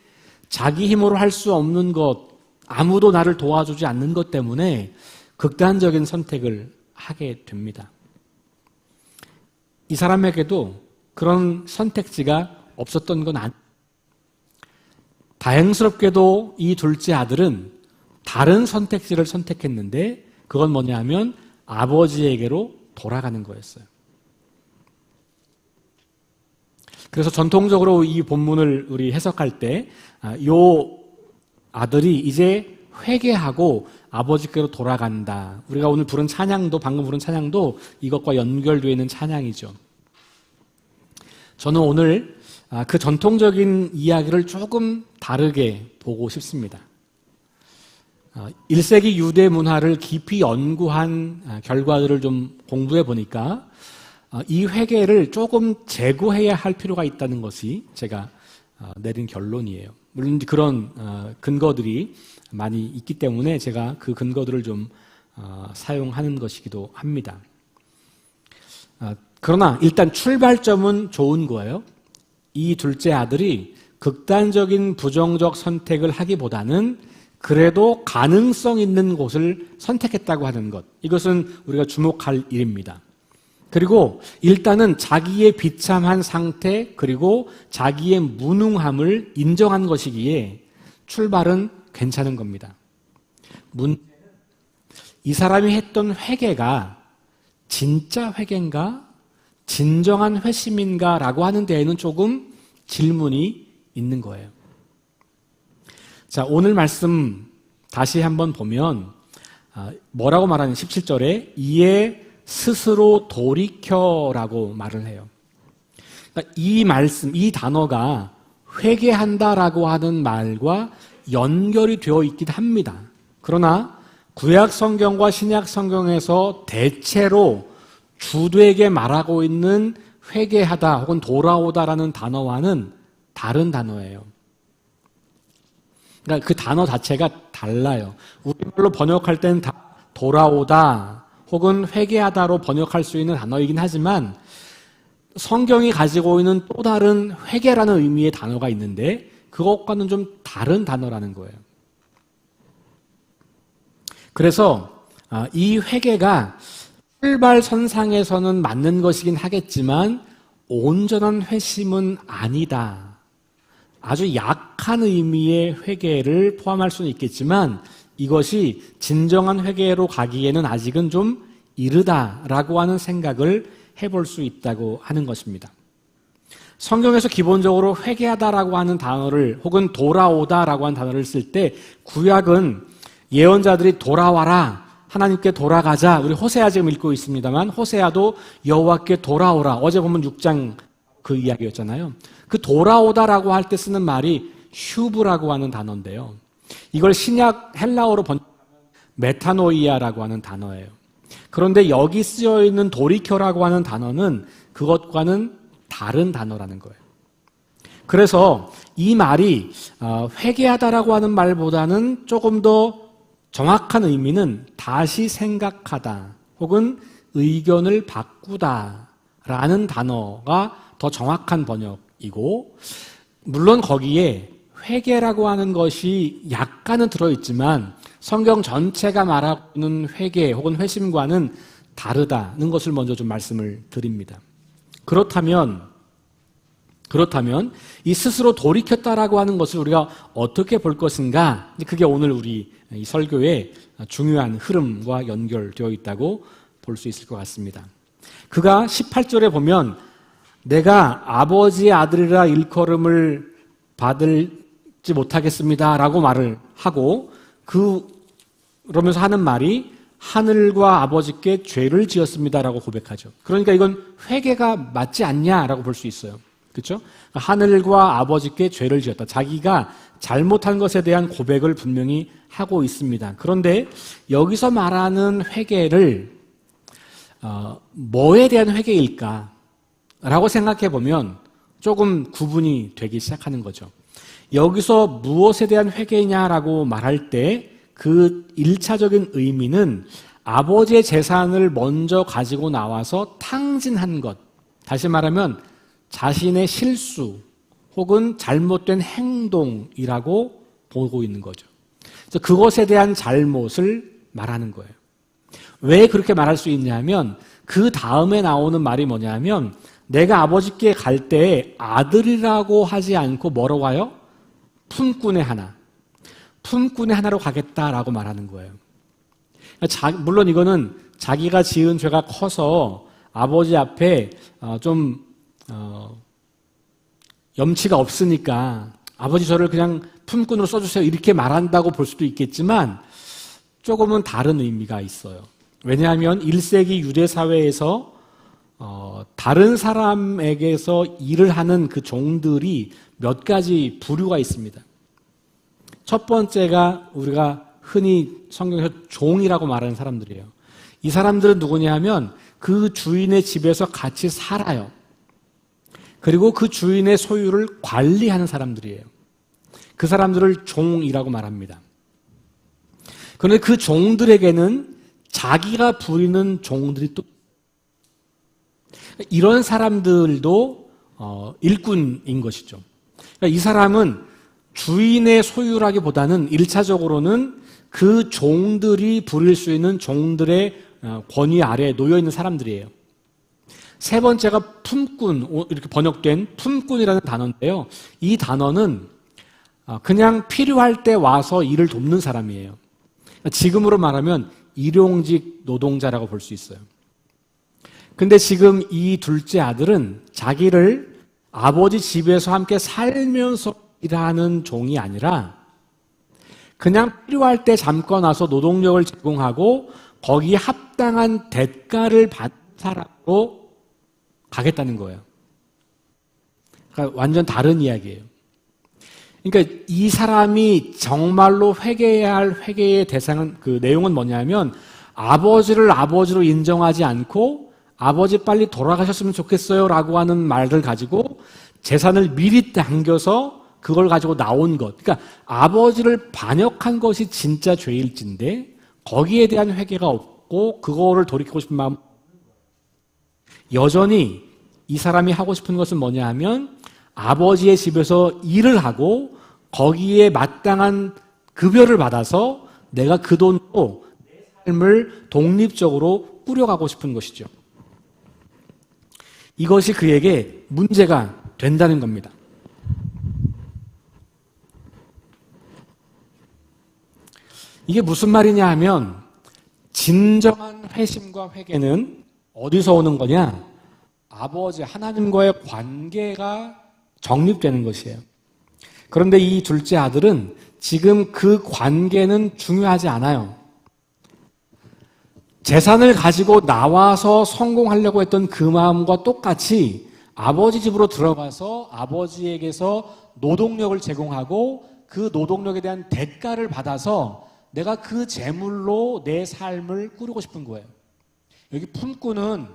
자기 힘으로 할 수 없는 것, 아무도 나를 도와주지 않는 것 때문에 극단적인 선택을 하게 됩니다. 이 사람에게도 그런 선택지가 없었던 건 아니에요. 다행스럽게도 이 둘째 아들은 다른 선택지를 선택했는데 그건 뭐냐면 아버지에게로 돌아가는 거였어요. 그래서 전통적으로 이 본문을 우리 해석할 때 이 아들이 이제 회개하고 아버지께로 돌아간다. 우리가 오늘 부른 찬양도 방금 부른 찬양도 이것과 연결되어 있는 찬양이죠. 저는 오늘 그 전통적인 이야기를 조금 다르게 보고 싶습니다. 1세기 유대 문화를 깊이 연구한 결과들을 좀 공부해 보니까 이 회개를 조금 재고해야 할 필요가 있다는 것이 제가 내린 결론이에요. 물론 그런 근거들이 많이 있기 때문에 제가 그 근거들을 좀 사용하는 것이기도 합니다. 그러나 일단 출발점은 좋은 거예요. 이 둘째 아들이 극단적인 부정적 선택을 하기보다는 그래도 가능성 있는 곳을 선택했다고 하는 것. 이것은 우리가 주목할 일입니다. 그리고 일단은 자기의 비참한 상태 그리고 자기의 무능함을 인정한 것이기에 출발은 괜찮은 겁니다. 이 사람이 했던 회개가 진짜 회개인가? 진정한 회심인가? 라고 하는 데에는 조금 질문이 있는 거예요. 자, 오늘 말씀 다시 한번 보면 뭐라고 말하는 17절에 이에 스스로 돌이켜라고 말을 해요. 그러니까 이 말씀, 이 단어가 회개한다라고 하는 말과 연결이 되어 있긴 합니다. 그러나 구약 성경과 신약 성경에서 대체로 주되게 말하고 있는 회개하다 혹은 돌아오다라는 단어와는 다른 단어예요. 그러니까 그 단어 자체가 달라요. 우리말로 번역할 때는 다 돌아오다 혹은 회개하다로 번역할 수 있는 단어이긴 하지만 성경이 가지고 있는 또 다른 회개라는 의미의 단어가 있는데 그것과는 좀 다른 단어라는 거예요. 그래서 이 회개가 출발선상에서는 맞는 것이긴 하겠지만 온전한 회심은 아니다. 아주 약한 의미의 회개를 포함할 수는 있겠지만 이것이 진정한 회개로 가기에는 아직은 좀 이르다라고 하는 생각을 해볼 수 있다고 하는 것입니다. 성경에서 기본적으로 회개하다라고 하는 단어를 혹은 돌아오다라고 하는 단어를 쓸 때 구약은 예언자들이 돌아와라, 하나님께 돌아가자. 우리 호세아 지금 읽고 있습니다만 호세아도 여호와께 돌아오라. 어제 보면 6장 그 이야기였잖아요. 그 돌아오다라고 할 때 쓰는 말이 휴브라고 하는 단어인데요. 이걸 신약 헬라어로 번역하면 메타노이아라고 하는 단어예요. 그런데 여기 쓰여 있는 돌이켜라고 하는 단어는 그것과는 다른 단어라는 거예요. 그래서 이 말이 회개하다라고 하는 말보다는 조금 더 정확한 의미는 다시 생각하다 혹은 의견을 바꾸다 라는 단어가 더 정확한 번역이고, 물론 거기에 회개라고 하는 것이 약간은 들어있지만 성경 전체가 말하고 있는 회개 혹은 회심과는 다르다는 것을 먼저 좀 말씀을 드립니다. 그렇다면 이 스스로 돌이켰다라고 하는 것을 우리가 어떻게 볼 것인가? 그게 오늘 우리 이 설교의 중요한 흐름과 연결되어 있다고 볼 수 있을 것 같습니다. 그가 18절에 보면 내가 아버지의 아들이라 일컬음을 받지 못하겠습니다 라고 말을 하고, 그러면서 하는 말이 하늘과 아버지께 죄를 지었습니다 라고 고백하죠. 그러니까 이건 회개가 맞지 않냐라고 볼 수 있어요. 그렇죠? 하늘과 아버지께 죄를 지었다. 자기가 잘못한 것에 대한 고백을 분명히 하고 있습니다. 그런데 여기서 말하는 회개를 뭐에 대한 회개일까? 라고 생각해 보면 조금 구분이 되기 시작하는 거죠. 여기서 무엇에 대한 회개냐라고 말할 때 그 1차적인 의미는 아버지의 재산을 먼저 가지고 나와서 탕진한 것, 다시 말하면 자신의 실수 혹은 잘못된 행동이라고 보고 있는 거죠. 그래서 그것에 대한 잘못을 말하는 거예요. 왜 그렇게 말할 수 있냐면 그 다음에 나오는 말이 뭐냐면 내가 아버지께 갈 때 아들이라고 하지 않고 뭐라고 하요? 품꾼의 하나로 가겠다라고 말하는 거예요. 물론 이거는 자기가 지은 죄가 커서 아버지 앞에 염치가 없으니까 아버지 저를 그냥 품꾼으로 써주세요 이렇게 말한다고 볼 수도 있겠지만 조금은 다른 의미가 있어요. 왜냐하면 1세기 유대 사회에서 다른 사람에게서 일을 하는 그 종들이 몇 가지 부류가 있습니다. 첫 번째가 우리가 흔히 성경에서 종이라고 말하는 사람들이에요. 이 사람들은 누구냐 하면 그 주인의 집에서 같이 살아요. 그리고 그 주인의 소유를 관리하는 사람들이에요. 그 사람들을 종이라고 말합니다. 그런데 그 종들에게는 자기가 부리는 종들이 또 이런 사람들도 일꾼인 것이죠. 그러니까 이 사람은 주인의 소유라기보다는 1차적으로는 그 종들이 부릴 수 있는 종들의 권위 아래에 놓여 있는 사람들이에요. 세 번째가 품꾼, 이렇게 번역된 품꾼이라는 단어인데요. 이 단어는 그냥 필요할 때 와서 일을 돕는 사람이에요. 지금으로 말하면 일용직 노동자라고 볼 수 있어요. 근데 지금 이 둘째 아들은 자기를 아버지 집에서 함께 살면서 일하는 종이 아니라 그냥 필요할 때 잠깐 와서 노동력을 제공하고 거기에 합당한 대가를 받는 사람으로 가겠다는 거예요. 그러니까 완전 다른 이야기예요. 그러니까 이 사람이 정말로 회개해야 할 회개의 대상은 그 내용은 뭐냐면 아버지를 아버지로 인정하지 않고 아버지 빨리 돌아가셨으면 좋겠어요 라고 하는 말을 가지고 재산을 미리 당겨서 그걸 가지고 나온 것. 그러니까 아버지를 반역한 것이 진짜 죄일진데 거기에 대한 회개가 없고 그거를 돌이키고 싶은 마음. 여전히 이 사람이 하고 싶은 것은 뭐냐 하면 아버지의 집에서 일을 하고 거기에 마땅한 급여를 받아서 내가 그 돈으로 내 삶을 독립적으로 꾸려가고 싶은 것이죠. 이것이 그에게 문제가 된다는 겁니다. 이게 무슨 말이냐 하면 진정한 회심과 회개는 어디서 오는 거냐? 아버지 하나님과의 관계가 정립되는 것이에요. 그런데 이 둘째 아들은 지금 그 관계는 중요하지 않아요. 재산을 가지고 나와서 성공하려고 했던 그 마음과 똑같이 아버지 집으로 들어가서 아버지에게서 노동력을 제공하고 그 노동력에 대한 대가를 받아서 내가 그 재물로 내 삶을 꾸리고 싶은 거예요. 여기 품꾼은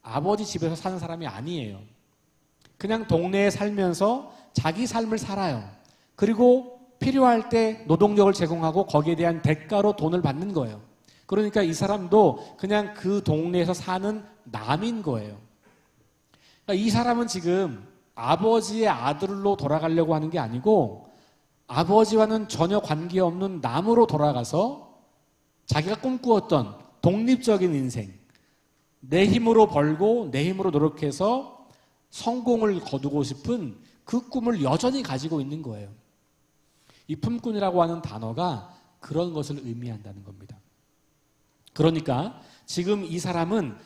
아버지 집에서 사는 사람이 아니에요. 그냥 동네에 살면서 자기 삶을 살아요. 그리고 필요할 때 노동력을 제공하고 거기에 대한 대가로 돈을 받는 거예요. 그러니까 이 사람도 그냥 그 동네에서 사는 남인 거예요. 이 사람은 지금 아버지의 아들로 돌아가려고 하는 게 아니고 아버지와는 전혀 관계없는 남으로 돌아가서 자기가 꿈꾸었던 독립적인 인생, 내 힘으로 벌고 내 힘으로 노력해서 성공을 거두고 싶은 그 꿈을 여전히 가지고 있는 거예요. 이 품꾼이라고 하는 단어가 그런 것을 의미한다는 겁니다. 그러니까 지금 이 사람은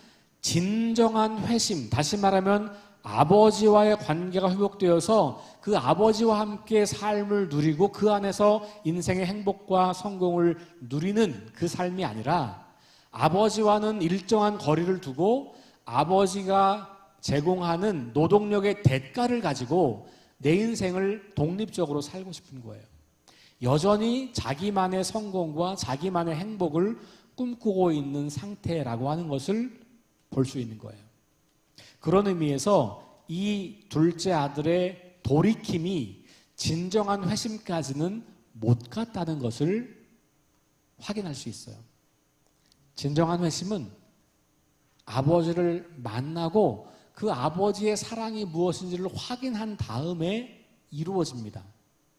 진정한 회심, 다시 말하면 아버지와의 관계가 회복되어서 그 아버지와 함께 삶을 누리고 그 안에서 인생의 행복과 성공을 누리는 그 삶이 아니라 아버지와는 일정한 거리를 두고 아버지가 제공하는 노동력의 대가를 가지고 내 인생을 독립적으로 살고 싶은 거예요. 여전히 자기만의 성공과 자기만의 행복을 꿈꾸고 있는 상태라고 하는 것을 볼 수 있는 거예요. 그런 의미에서 이 둘째 아들의 돌이킴이 진정한 회심까지는 못 갔다는 것을 확인할 수 있어요. 진정한 회심은 아버지를 만나고 그 아버지의 사랑이 무엇인지를 확인한 다음에 이루어집니다.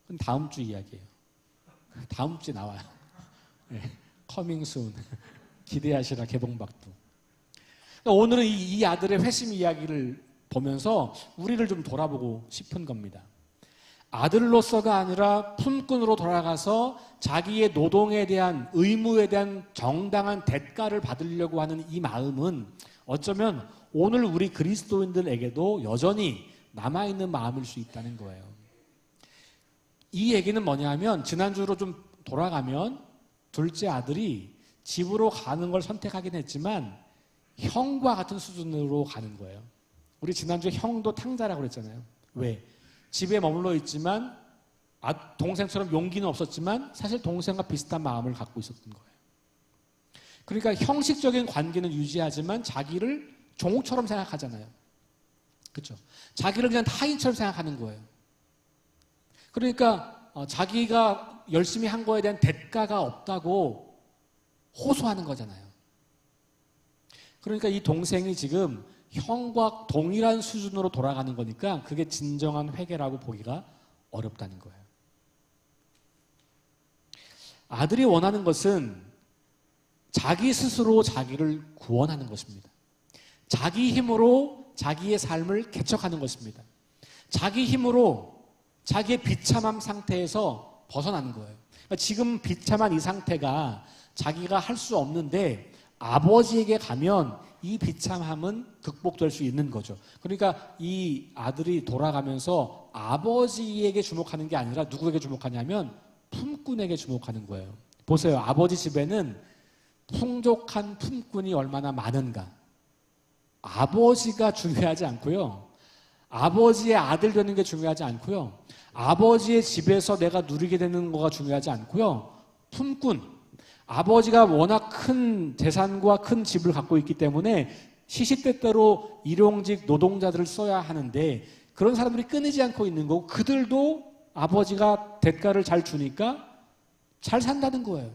그건 다음 주 이야기예요. 다음 주에 나와요. 네. 커밍 순. 기대하시라 개봉박두. 오늘은 이 아들의 회심 이야기를 보면서 우리를 좀 돌아보고 싶은 겁니다. 아들로서가 아니라 품꾼으로 돌아가서 자기의 노동에 대한 의무에 대한 정당한 대가를 받으려고 하는 이 마음은 어쩌면 오늘 우리 그리스도인들에게도 여전히 남아있는 마음일 수 있다는 거예요. 이 얘기는 뭐냐면 지난주로 좀 돌아가면 둘째 아들이 집으로 가는 걸 선택하긴 했지만 형과 같은 수준으로 가는 거예요. 우리 지난주에 형도 탕자라고 그랬잖아요. 왜? 집에 머물러 있지만 동생처럼 용기는 없었지만 사실 동생과 비슷한 마음을 갖고 있었던 거예요. 그러니까 형식적인 관계는 유지하지만 자기를 종처럼 생각하잖아요. 그렇죠? 자기를 그냥 타인처럼 생각하는 거예요. 그러니까 자기가 열심히 한 거에 대한 대가가 없다고 호소하는 거잖아요. 그러니까 이 동생이 지금 형과 동일한 수준으로 돌아가는 거니까 그게 진정한 회개라고 보기가 어렵다는 거예요. 아들이 원하는 것은 자기 스스로 자기를 구원하는 것입니다. 자기 힘으로 자기의 삶을 개척하는 것입니다. 자기 힘으로 자기의 비참함 상태에서 벗어나는 거예요. 그러니까 지금 비참한 이 상태가 자기가 할 수 없는데 아버지에게 가면 이 비참함은 극복될 수 있는 거죠. 그러니까 이 아들이 돌아가면서 아버지에게 주목하는 게 아니라 누구에게 주목하냐면 품꾼에게 주목하는 거예요. 보세요. 아버지 집에는 풍족한 품꾼이 얼마나 많은가. 아버지가 중요하지 않고요. 아버지의 아들 되는 게 중요하지 않고요. 아버지의 집에서 내가 누리게 되는 거가 중요하지 않고요. 품꾼. 아버지가 워낙 큰 재산과 큰 집을 갖고 있기 때문에 시시때때로 일용직 노동자들을 써야 하는데 그런 사람들이 끊이지 않고 있는 거고 그들도 아버지가 대가를 잘 주니까 잘 산다는 거예요.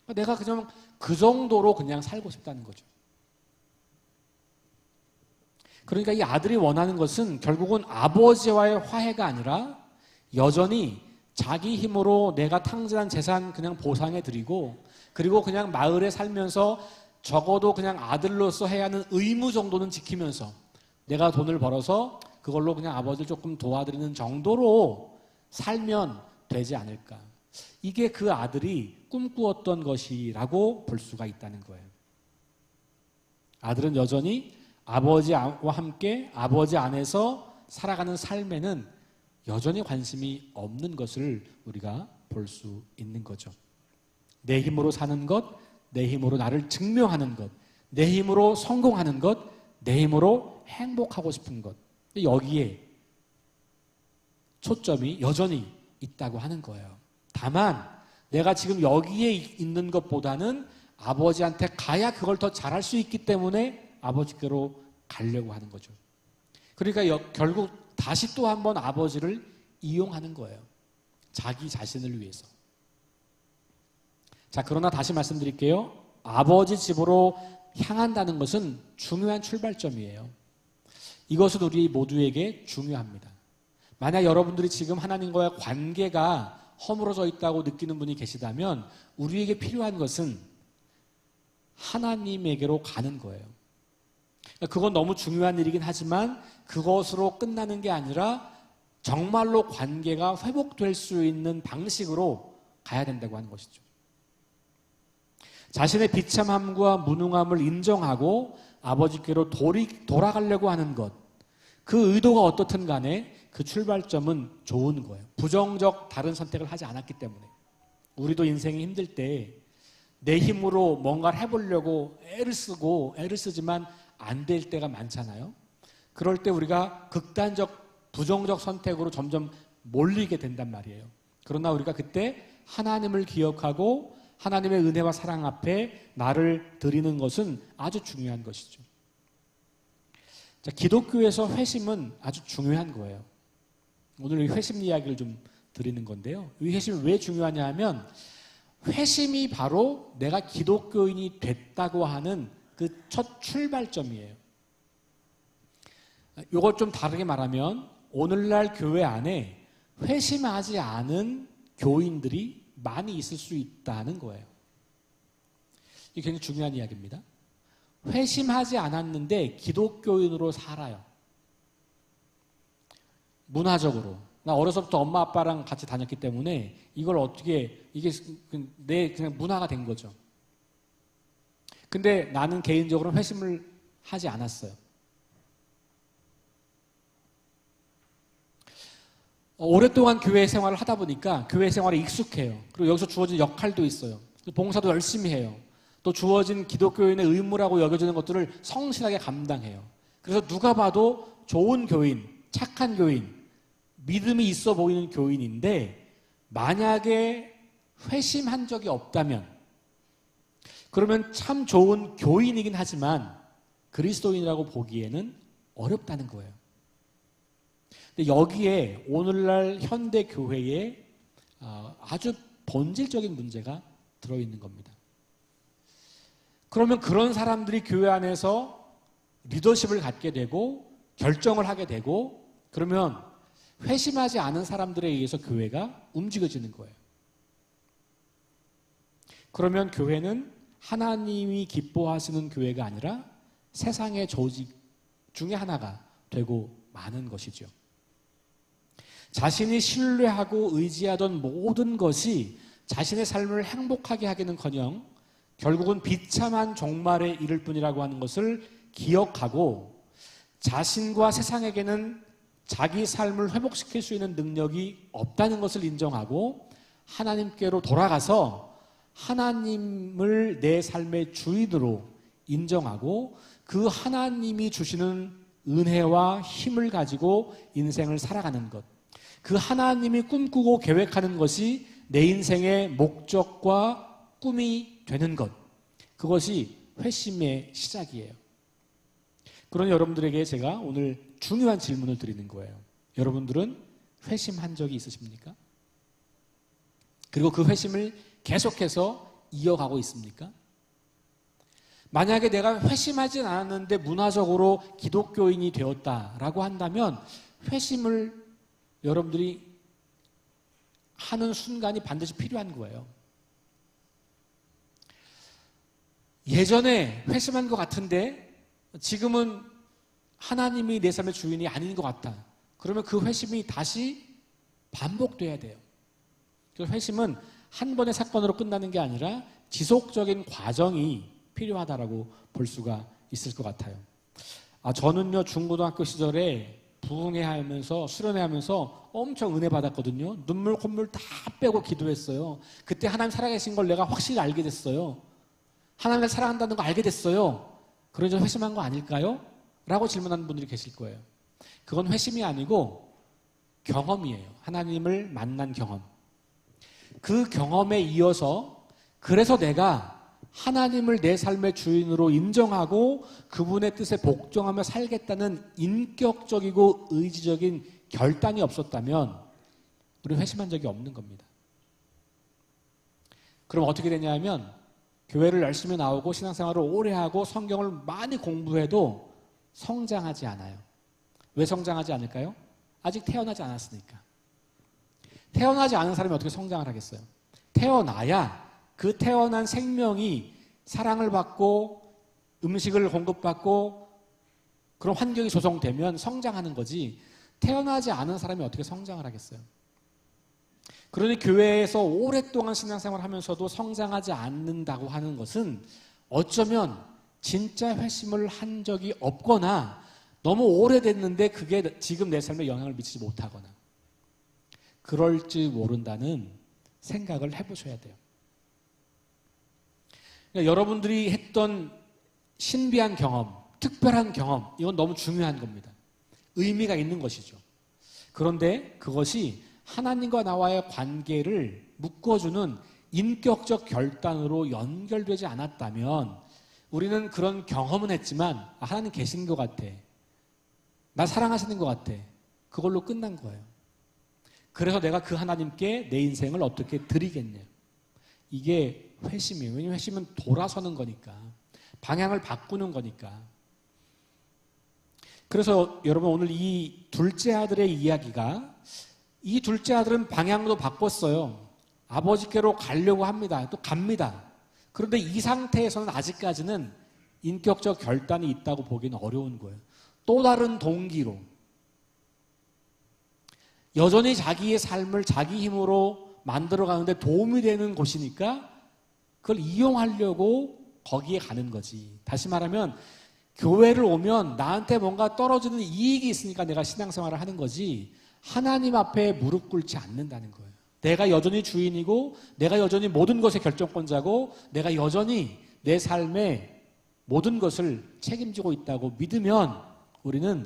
내가 그냥 그 정도로 그냥 살고 싶다는 거죠. 그러니까 이 아들이 원하는 것은 결국은 아버지와의 화해가 아니라 여전히 자기 힘으로 내가 탕진한 재산 그냥 보상해 드리고 그리고 그냥 마을에 살면서 적어도 그냥 아들로서 해야 하는 의무 정도는 지키면서 내가 돈을 벌어서 그걸로 그냥 아버지를 조금 도와드리는 정도로 살면 되지 않을까. 이게 그 아들이 꿈꾸었던 것이라고 볼 수가 있다는 거예요. 아들은 여전히 아버지와 함께 아버지 안에서 살아가는 삶에는 여전히 관심이 없는 것을 우리가 볼 수 있는 거죠. 내 힘으로 사는 것, 내 힘으로 나를 증명하는 것, 내 힘으로 성공하는 것, 내 힘으로 행복하고 싶은 것. 여기에 초점이 여전히 있다고 하는 거예요. 다만 내가 지금 여기에 있는 것보다는 아버지한테 가야 그걸 더 잘할 수 있기 때문에 아버지께로 가려고 하는 거죠. 그러니까 결국 다시 또 한 번 아버지를 이용하는 거예요. 자기 자신을 위해서. 자, 그러나 다시 말씀드릴게요. 아버지 집으로 향한다는 것은 중요한 출발점이에요. 이것은 우리 모두에게 중요합니다. 만약 여러분들이 지금 하나님과의 관계가 허물어져 있다고 느끼는 분이 계시다면 우리에게 필요한 것은 하나님에게로 가는 거예요. 그건 너무 중요한 일이긴 하지만 그것으로 끝나는 게 아니라 정말로 관계가 회복될 수 있는 방식으로 가야 된다고 하는 것이죠. 자신의 비참함과 무능함을 인정하고 아버지께로 돌아가려고 하는 것, 그 의도가 어떻든 간에 그 출발점은 좋은 거예요. 부정적 다른 선택을 하지 않았기 때문에. 우리도 인생이 힘들 때 내 힘으로 뭔가를 해보려고 애를 쓰지만 안 될 때가 많잖아요. 그럴 때 우리가 극단적 부정적 선택으로 점점 몰리게 된단 말이에요. 그러나 우리가 그때 하나님을 기억하고 하나님의 은혜와 사랑 앞에 나를 드리는 것은 아주 중요한 것이죠. 자, 기독교에서 회심은 아주 중요한 거예요. 오늘 이 회심 이야기를 좀 드리는 건데요. 이 회심이 왜 중요하냐 하면 회심이 바로 내가 기독교인이 됐다고 하는 그 첫 출발점이에요. 이걸 좀 다르게 말하면 오늘날 교회 안에 회심하지 않은 교인들이 많이 있을 수 있다는 거예요. 이게 굉장히 중요한 이야기입니다. 회심하지 않았는데 기독교인으로 살아요. 문화적으로. 나 어려서부터 엄마 아빠랑 같이 다녔기 때문에 이걸 어떻게, 이게 내 그냥 문화가 된 거죠. 근데 나는 개인적으로 회심을 하지 않았어요. 오랫동안 교회 생활을 하다 보니까 교회 생활에 익숙해요. 그리고 여기서 주어진 역할도 있어요. 봉사도 열심히 해요. 또 주어진 기독교인의 의무라고 여겨지는 것들을 성실하게 감당해요. 그래서 누가 봐도 좋은 교인, 착한 교인, 믿음이 있어 보이는 교인인데 만약에 회심한 적이 없다면 그러면 참 좋은 교인이긴 하지만 그리스도인이라고 보기에는 어렵다는 거예요. 근데 여기에 오늘날 현대 교회에 아주 본질적인 문제가 들어있는 겁니다. 그러면 그런 사람들이 교회 안에서 리더십을 갖게 되고 결정을 하게 되고 그러면 회심하지 않은 사람들에 의해서 교회가 움직여지는 거예요. 그러면 교회는 하나님이 기뻐하시는 교회가 아니라 세상의 조직 중에 하나가 되고 마는 것이죠. 자신이 신뢰하고 의지하던 모든 것이 자신의 삶을 행복하게 하기는커녕 결국은 비참한 종말에 이를 뿐이라고 하는 것을 기억하고 자신과 세상에게는 자기 삶을 회복시킬 수 있는 능력이 없다는 것을 인정하고 하나님께로 돌아가서 하나님을 내 삶의 주인으로 인정하고 그 하나님이 주시는 은혜와 힘을 가지고 인생을 살아가는 것, 그 하나님이 꿈꾸고 계획하는 것이 내 인생의 목적과 꿈이 되는 것, 그것이 회심의 시작이에요. 그런 여러분들에게 제가 오늘 중요한 질문을 드리는 거예요. 여러분들은 회심한 적이 있으십니까? 그리고 그 회심을 계속해서 이어가고 있습니까? 만약에 내가 회심하진 않았는데 문화적으로 기독교인이 되었다라고 한다면 회심을 여러분들이 하는 순간이 반드시 필요한 거예요. 예전에 회심한 것 같은데 지금은 하나님이 내 삶의 주인이 아닌 것 같다. 그러면 그 회심이 다시 반복돼야 돼요. 그래서 회심은 한 번의 사건으로 끝나는 게 아니라 지속적인 과정이 필요하다라고 볼 수가 있을 것 같아요. 저는요 중고등학교 시절에 부흥회하면서 수련회하면서 엄청 은혜 받았거든요. 눈물 콧물 다 빼고 기도했어요. 그때 하나님 살아계신 걸 내가 확실히 알게 됐어요. 하나님을 사랑한다는 거 알게 됐어요. 그래서 회심한 거 아닐까요? 라고 질문하는 분들이 계실 거예요. 그건 회심이 아니고 경험이에요. 하나님을 만난 경험. 그 경험에 이어서 그래서 내가 하나님을 내 삶의 주인으로 인정하고 그분의 뜻에 복종하며 살겠다는 인격적이고 의지적인 결단이 없었다면 우리 회심한 적이 없는 겁니다. 그럼 어떻게 되냐면 교회를 열심히 나오고 신앙생활을 오래 하고 성경을 많이 공부해도 성장하지 않아요. 왜 성장하지 않을까요? 아직 태어나지 않았으니까. 태어나지 않은 사람이 어떻게 성장을 하겠어요? 태어나야 그 태어난 생명이 사랑을 받고 음식을 공급받고 그런 환경이 조성되면 성장하는 거지, 태어나지 않은 사람이 어떻게 성장을 하겠어요? 그러니 교회에서 오랫동안 신앙생활을 하면서도 성장하지 않는다고 하는 것은 어쩌면 진짜 회심을 한 적이 없거나 너무 오래됐는데 그게 지금 내 삶에 영향을 미치지 못하거나 그럴지 모른다는 생각을 해보셔야 돼요. 그러니까 여러분들이 했던 신비한 경험, 특별한 경험, 이건 너무 중요한 겁니다. 의미가 있는 것이죠. 그런데 그것이 하나님과 나와의 관계를 묶어주는 인격적 결단으로 연결되지 않았다면 우리는 그런 경험은 했지만 하나님 계신 것 같아, 나 사랑하시는 것 같아, 그걸로 끝난 거예요. 그래서 내가 그 하나님께 내 인생을 어떻게 드리겠냐. 이게 회심이에요. 왜냐하면 회심은 돌아서는 거니까, 방향을 바꾸는 거니까. 그래서 여러분 오늘 이 둘째 아들의 이야기가, 이 둘째 아들은 방향도 바꿨어요. 아버지께로 가려고 합니다. 또 갑니다. 그런데 이 상태에서는 아직까지는 인격적 결단이 있다고 보기는 어려운 거예요. 또 다른 동기로 여전히 자기의 삶을 자기 힘으로 만들어가는데 도움이 되는 곳이니까 그걸 이용하려고 거기에 가는 거지. 다시 말하면 교회를 오면 나한테 뭔가 떨어지는 이익이 있으니까 내가 신앙생활을 하는 거지, 하나님 앞에 무릎 꿇지 않는다는 거예요. 내가 여전히 주인이고 내가 여전히 모든 것의 결정권자고 내가 여전히 내 삶의 모든 것을 책임지고 있다고 믿으면 우리는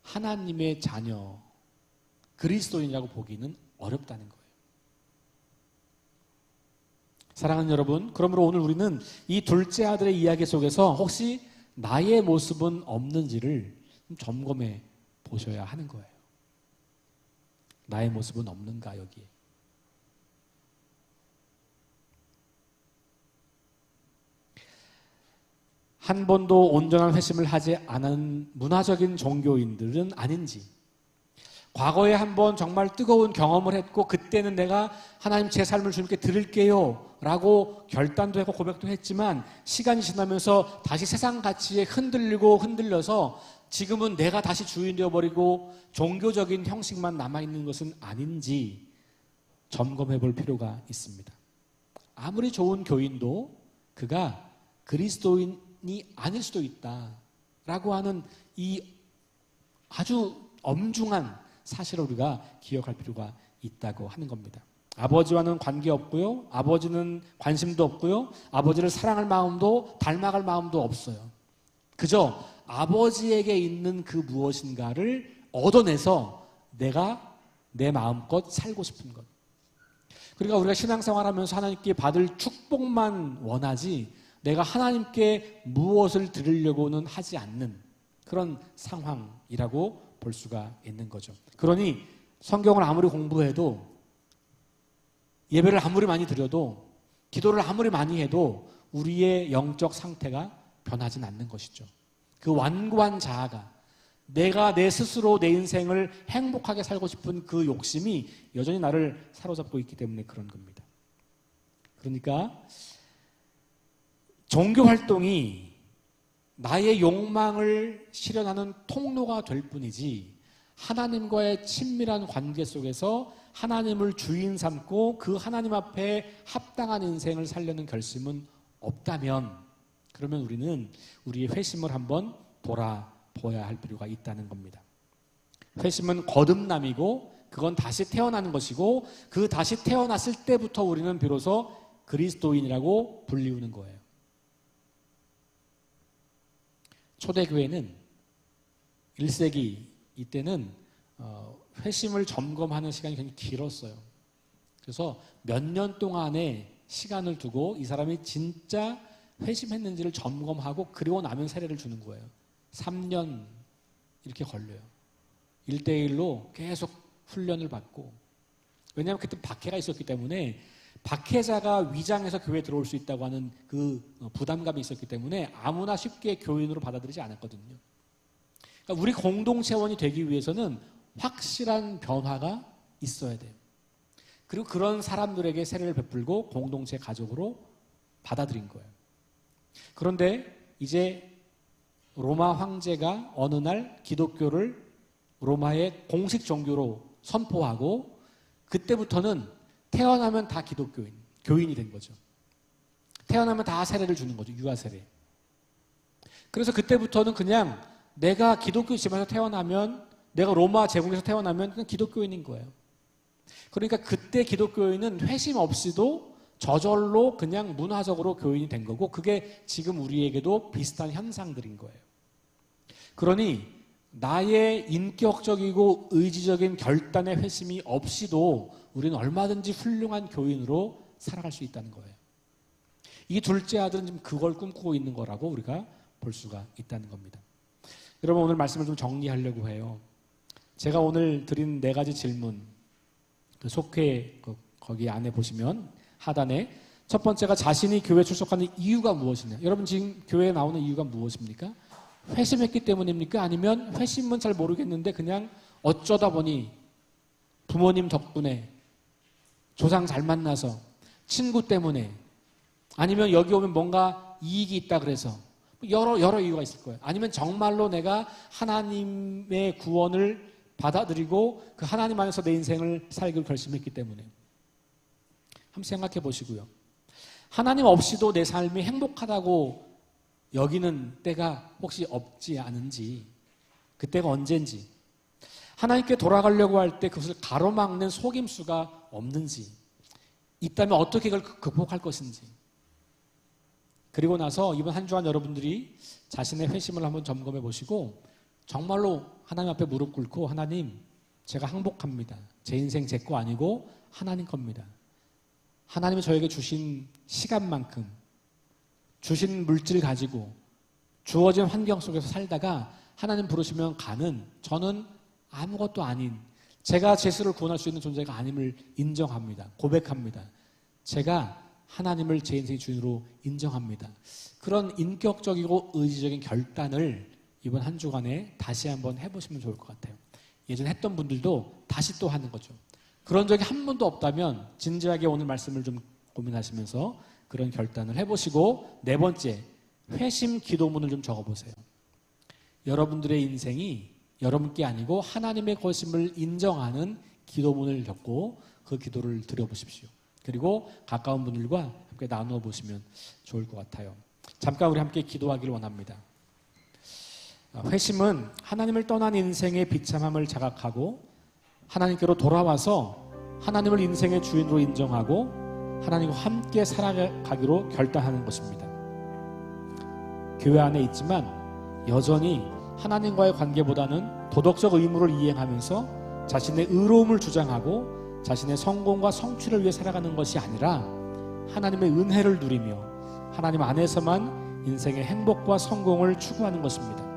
하나님의 자녀, 그리스도인이라고 보기는 어렵다는 거예요. 사랑하는 여러분, 그러므로 오늘 우리는 이 둘째 아들의 이야기 속에서 혹시 나의 모습은 없는지를 점검해 보셔야 하는 거예요. 나의 모습은 없는가 여기에. 한 번도 온전한 회심을 하지 않은 문화적인 종교인들은 아닌지, 과거에 한번 정말 뜨거운 경험을 했고 그때는 내가 하나님 제 삶을 주님께 드릴게요 라고 결단도 했고 고백도 했지만 시간이 지나면서 다시 세상 가치에 흔들리고 흔들려서 지금은 내가 다시 주인 되어버리고 종교적인 형식만 남아있는 것은 아닌지 점검해 볼 필요가 있습니다. 아무리 좋은 교인도 그가 그리스도인이 아닐 수도 있다라고 하는 이 아주 엄중한 사실을 우리가 기억할 필요가 있다고 하는 겁니다. 아버지와는 관계없고요, 아버지는 관심도 없고요, 아버지를 사랑할 마음도 닮아갈 마음도 없어요. 그저 아버지에게 있는 그 무엇인가를 얻어내서 내가 내 마음껏 살고 싶은 것. 그러니까 우리가 신앙생활하면서 하나님께 받을 축복만 원하지 내가 하나님께 무엇을 드리려고는 하지 않는 그런 상황이라고 볼 수가 있는 거죠. 그러니 성경을 아무리 공부해도, 예배를 아무리 많이 드려도, 기도를 아무리 많이 해도 우리의 영적 상태가 변하진 않는 것이죠. 그 완고한 자아가, 내가 내 스스로 내 인생을 행복하게 살고 싶은 그 욕심이 여전히 나를 사로잡고 있기 때문에 그런 겁니다. 그러니까 종교 활동이 나의 욕망을 실현하는 통로가 될 뿐이지 하나님과의 친밀한 관계 속에서 하나님을 주인 삼고 그 하나님 앞에 합당한 인생을 살려는 결심은 없다면, 그러면 우리는 우리의 회심을 한번 돌아보아야 할 필요가 있다는 겁니다. 회심은 거듭남이고 그건 다시 태어나는 것이고 그 다시 태어났을 때부터 우리는 비로소 그리스도인이라고 불리우는 거예요. 초대교회는 1세기 이때는 회심을 점검하는 시간이 굉장히 길었어요. 그래서 몇 년 동안의 시간을 두고 이 사람이 진짜 회심했는지를 점검하고 그리고 나면 세례를 주는 거예요. 3년 이렇게 걸려요. 1대1로 계속 훈련을 받고, 왜냐하면 그때 박해가 있었기 때문에 박해자가 위장해서 교회에 들어올 수 있다고 하는 그 부담감이 있었기 때문에 아무나 쉽게 교인으로 받아들이지 않았거든요. 그러니까 우리 공동체원이 되기 위해서는 확실한 변화가 있어야 돼요. 그리고 그런 사람들에게 세례를 베풀고 공동체 가족으로 받아들인 거예요. 그런데 이제 로마 황제가 어느 날 기독교를 로마의 공식 종교로 선포하고 그때부터는 태어나면 다 교인이 된 거죠. 태어나면 다 세례를 주는 거죠. 유아 세례. 그래서 그때부터는 그냥 내가 기독교 집안에서 태어나면, 내가 로마 제국에서 태어나면 그냥 기독교인인 거예요. 그러니까 그때 기독교인은 회심 없이도 저절로 그냥 문화적으로 교인이 된 거고, 그게 지금 우리에게도 비슷한 현상들인 거예요. 그러니 나의 인격적이고 의지적인 결단의 회심이 없이도 우리는 얼마든지 훌륭한 교인으로 살아갈 수 있다는 거예요. 이 둘째 아들은 지금 그걸 꿈꾸고 있는 거라고 우리가 볼 수가 있다는 겁니다. 여러분, 오늘 말씀을 좀 정리하려고 해요. 제가 오늘 드린 4가지 질문, 그 속회 거기 안에 보시면 하단에 첫 번째가 자신이 교회 출석하는 이유가 무엇이냐. 여러분, 지금 교회에 나오는 이유가 무엇입니까? 회심했기 때문입니까? 아니면 회심은 잘 모르겠는데 그냥 어쩌다 보니 부모님 덕분에, 조상 잘 만나서, 친구 때문에, 아니면 여기 오면 뭔가 이익이 있다 그래서, 여러 이유가 있을 거예요. 아니면 정말로 내가 하나님의 구원을 받아들이고 그 하나님 안에서 내 인생을 살기로 결심했기 때문에. 한번 생각해 보시고요. 하나님 없이도 내 삶이 행복하다고 여기는 때가 혹시 없지 않은지, 그때가 언젠지, 하나님께 돌아가려고 할 때 그것을 가로막는 속임수가 없는지, 있다면 어떻게 그걸 극복할 것인지. 그리고 나서 이번 한 주간 여러분들이 자신의 회심을 한번 점검해 보시고 정말로 하나님 앞에 무릎 꿇고, 하나님, 제가 항복합니다. 제 인생 제 거 아니고 하나님 겁니다. 하나님이 저에게 주신 시간만큼, 주신 물질 가지고, 주어진 환경 속에서 살다가 하나님 부르시면 가는, 저는 아무것도 아닌, 제가 제 스스로를 구원할 수 있는 존재가 아님을 인정합니다. 고백합니다. 제가 하나님을 제 인생의 주인으로 인정합니다. 그런 인격적이고 의지적인 결단을 이번 한 주간에 다시 한번 해보시면 좋을 것 같아요. 예전에 했던 분들도 다시 또 하는 거죠. 그런 적이 한 번도 없다면 진지하게 오늘 말씀을 좀 고민하시면서 그런 결단을 해보시고, 4번째, 회심 기도문을 좀 적어보세요. 여러분들의 인생이 여러분께 아니고 하나님의 것임을 인정하는 기도문을 적고 그 기도를 드려보십시오. 그리고 가까운 분들과 함께 나누어 보시면 좋을 것 같아요. 잠깐 우리 함께 기도하기를 원합니다. 회심은 하나님을 떠난 인생의 비참함을 자각하고 하나님께로 돌아와서 하나님을 인생의 주인으로 인정하고 하나님과 함께 살아가기로 결단하는 것입니다. 교회 안에 있지만 여전히 하나님과의 관계보다는 도덕적 의무를 이행하면서 자신의 의로움을 주장하고 자신의 성공과 성취를 위해 살아가는 것이 아니라 하나님의 은혜를 누리며 하나님 안에서만 인생의 행복과 성공을 추구하는 것입니다.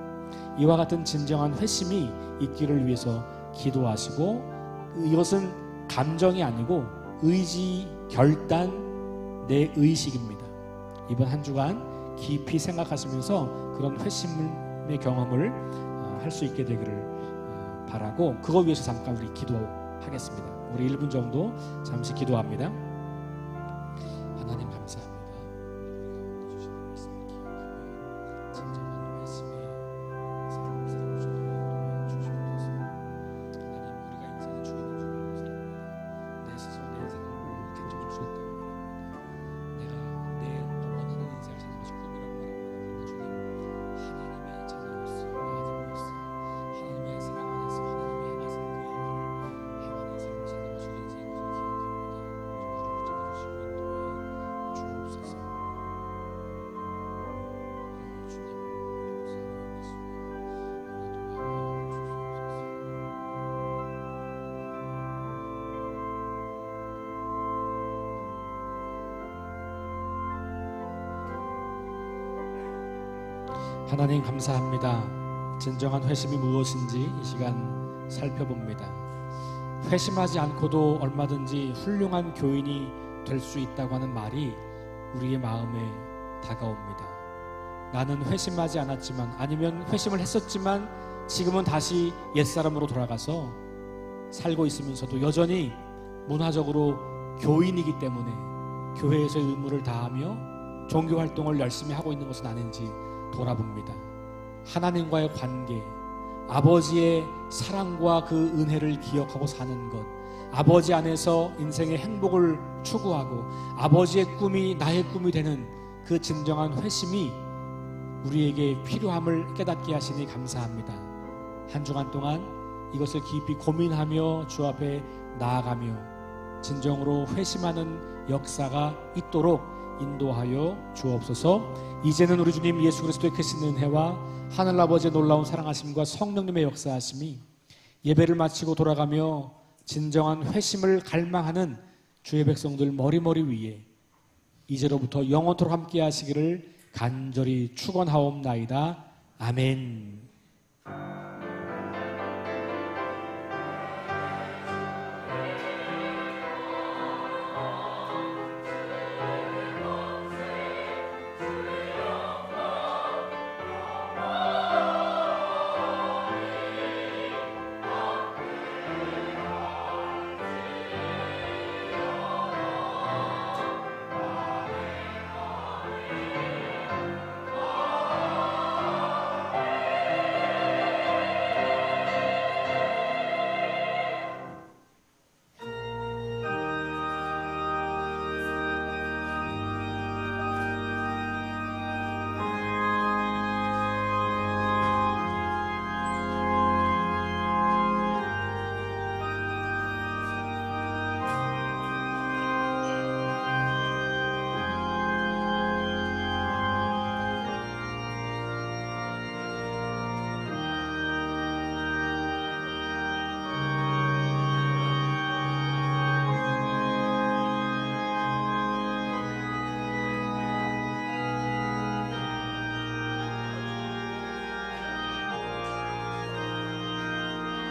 이와 같은 진정한 회심이 있기를 위해서 기도하시고, 이것은 감정이 아니고 의지, 결단, 내 의식입니다. 이번 한 주간 깊이 생각하시면서 그런 회심의 경험을 할 수 있게 되기를 바라고, 그거 위해서 잠깐 우리 기도하겠습니다. 우리 1분 정도 잠시 기도합니다. 하나님 감사합니다. 주신 말씀을 기억하며 진정한 회심의 삶을 살아주시옵소서. 하나님, 우리가 인생의 주인을 살고 내 스스로 내 인생을 개척할 수 있다고 말합니다. 내가 내 원하는 인생을 사는 것이 꿈이라고 말합니다. 주님, 하나님의 자녀로서, 아들로서 하나님의 사랑 안에서 하나님의 행하신 그 일을 행하는 삶을 사는 것을 인생의 것을 기억합니다. 주님, 주옵소서. 하나님 감사합니다. 진정한 회심이 무엇인지 이 시간 살펴봅니다. 회심하지 않고도 얼마든지 훌륭한 교인이 될 수 있다고 하는 말이 우리의 마음에 다가옵니다. 나는 회심하지 않았지만, 아니면 회심을 했었지만 지금은 다시 옛사람으로 돌아가서 살고 있으면서도 여전히 문화적으로 교인이기 때문에 교회에서의 의무를 다하며 종교 활동을 열심히 하고 있는 것은 아닌지 돌아봅니다. 하나님과의 관계, 아버지의 사랑과 그 은혜를 기억하고 사는 것, 아버지 안에서 인생의 행복을 추구하고 아버지의 꿈이 나의 꿈이 되는 그 진정한 회심이 우리에게 필요함을 깨닫게 하시니 감사합니다. 한 주간 동안 이것을 깊이 고민하며 주 앞에 나아가며 진정으로 회심하는 역사가 있도록 인도하여 주옵소서. 이제는 우리 주님 예수 그리스도의 크신 은혜와 하늘아버지의 놀라운 사랑하심과 성령님의 역사하심이 예배를 마치고 돌아가며 진정한 회심을 갈망하는 주의 백성들 머리머리 위에 이제로부터 영원토록 함께 하시기를 간절히 축원하옵나이다. 아멘.